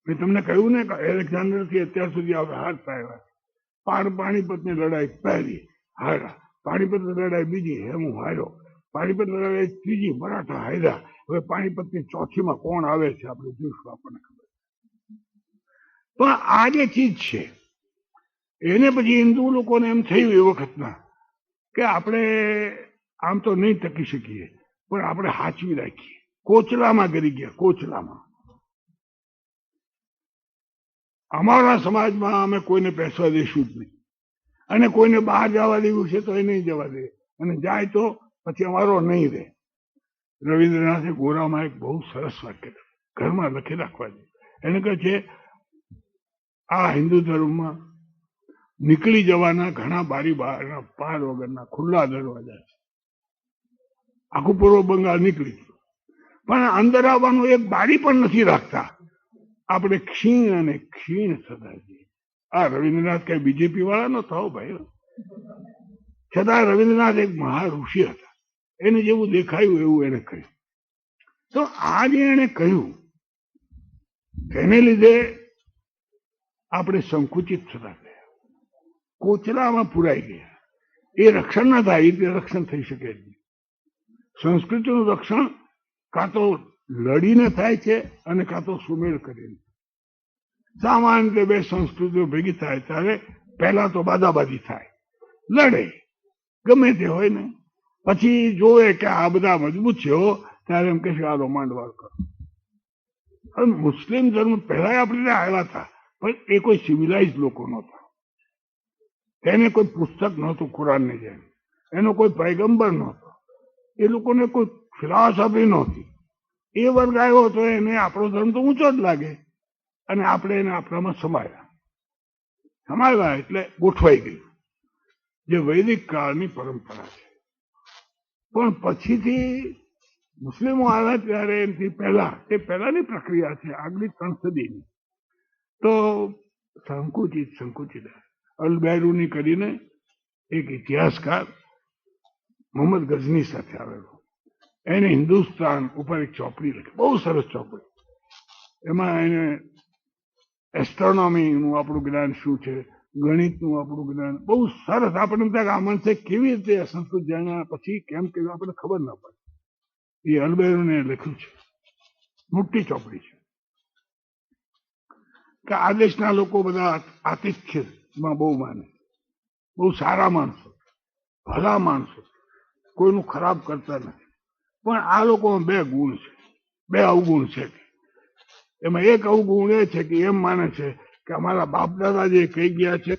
Speaker 2: મેં તમને કહ્યું ને કે એલેક્ઝાન્ડરથી અત્યાર સુધી હારતા આવ્યા. પાણીપતની લડાઈ પહેલી હાર્યા, પાણીપતની લડાઈ બીજી હેમુ હાર્યો, પાણીપતની લડાઈ ત્રીજી મરાઠા હાર્યા. હવે પાણીપતની ચોથીમાં કોણ આવે છે આપણે જોઈશું, આપણને ખબર. પણ આ જે ચીજ છે એને પછી હિન્દુ લોકોને એમ થયું એ વખતના કે આપણે આમ તો નહીં ટકી શકીએ, પણ આપણે હાચવી રાખીએ. કોચલામાં કરી ગયા, કોચલામાં. અમારા સમાજમાં અમે કોઈને બેસવા દઈશું જ નહીં, અને કોઈને બહાર જવા દેવું છે તો એ નહીં જવા દે, અને જાય તો પછી અમારો નહીં રહે. રવિન્દ્રનાથે ગોરામાં એક બહુ સરસ વાક્ય ઘરમાં લખી રાખવા દે. એને કહે છે આ હિન્દુ ધર્મમાં નીકળી જવાના ઘણા બારી બહારના પાર વગરના ખુલ્લા દરવાજા છે. આખું પૂર્વ બંગાળ નીકળી ગયું, પણ અંદર આવવાનું એક બારી પણ નથી રાખતા. આપણે ક્ષીણ અને ક્ષીણ થતા જઈએ. આ રવિન્દ્રનાથ કઈ બીજેપી વાળા નો થાવ ભાઈ, છતાં રવિન્દ્રનાથ એક મહાઋષિ હતા, એને જેવું દેખાયું એવું એને કહ્યું. તો આ જે એને કહ્યું તેને લીધે આપણે સંકુચિત થતા ગયા, કોચલામાં પુરાઈ ગયા. એ રક્ષણ ના થાય, એ રક્ષણ થઈ શકે જ નહીં. સંસ્કૃતિનું રક્ષણ કાં તો લડીને થાય છે અને કાં તો સુમેળ કરીને. સામાન્ય રીતે બે સંસ્કૃતિઓ ભેગી થાય ત્યારે પહેલા તો બાદાબાદી થાય, લડે ગમે તે હોય ને, પછી જોવે કે આ બધા મજબૂત છે હો, ત્યારે એમ કે આ રોમાંડવાળ કરો. હવે મુસ્લિમ ધર્મ પહેલા આપણે આવ્યા હતા, પણ એ કોઈ સિવિલાઇઝ લોકો નહોતા. તેને કોઈ પુસ્તક નહોતું કુરાનની જેમ, એનો કોઈ પૈગંબર નહોતો, એ લોકોને કોઈ ફિલોસોફી નહોતી. એ વર્ગ આવ્યો તો એને આપણો ધર્મ તો ઊંચો જ લાગે, અને આપણે એને આપણામાં સમાવ્યા એટલે ગોઠવાઈ ગયું, જે વૈદિક કાળની પરંપરા છે. પણ પછીથી મુસ્લિમો આવ્યા ત્યારે એનાથી પહેલા, એ પહેલાની પ્રક્રિયા છે, આગલી 3 સદીની. તો સંકુચિત અલ બૈરૂની કરીને એક ઇતિહાસકાર મોહમ્મદ ગઝની સાથે આવેલો, એને હિન્દુસ્તાન ઉપર એક ચોપડી લખી, બહુ સરસ ચોપડી. એમાં એને એસ્ટ્રોનોમીનું આપણું જ્ઞાન શું છે, ગણિતનું આપણું જ્ઞાન બહુ સરસ. આપણે એમ થાય કે આ માણસે કેવી રીતે સંસ્કૃત જાણ્યા પછી કેમ કે આપણને ખબર ના પડે. એ અલબેરુને લખ્યું છે, મોટી ચોપડી છે કે આ દેશના લોકો બધા આતિથ્યમાં બહુ માને, બહુ સારા માણસો, ભલા માણસો, કોઈનું ખરાબ કરતા નથી. પણ આ લોકોમાં બે ગુણ છે, બે અવગુણ છે. એમાં એક અવગુણ એ છે કે એમ માને છે કે અમારા બાપ દાદા જે કહી ગયા છે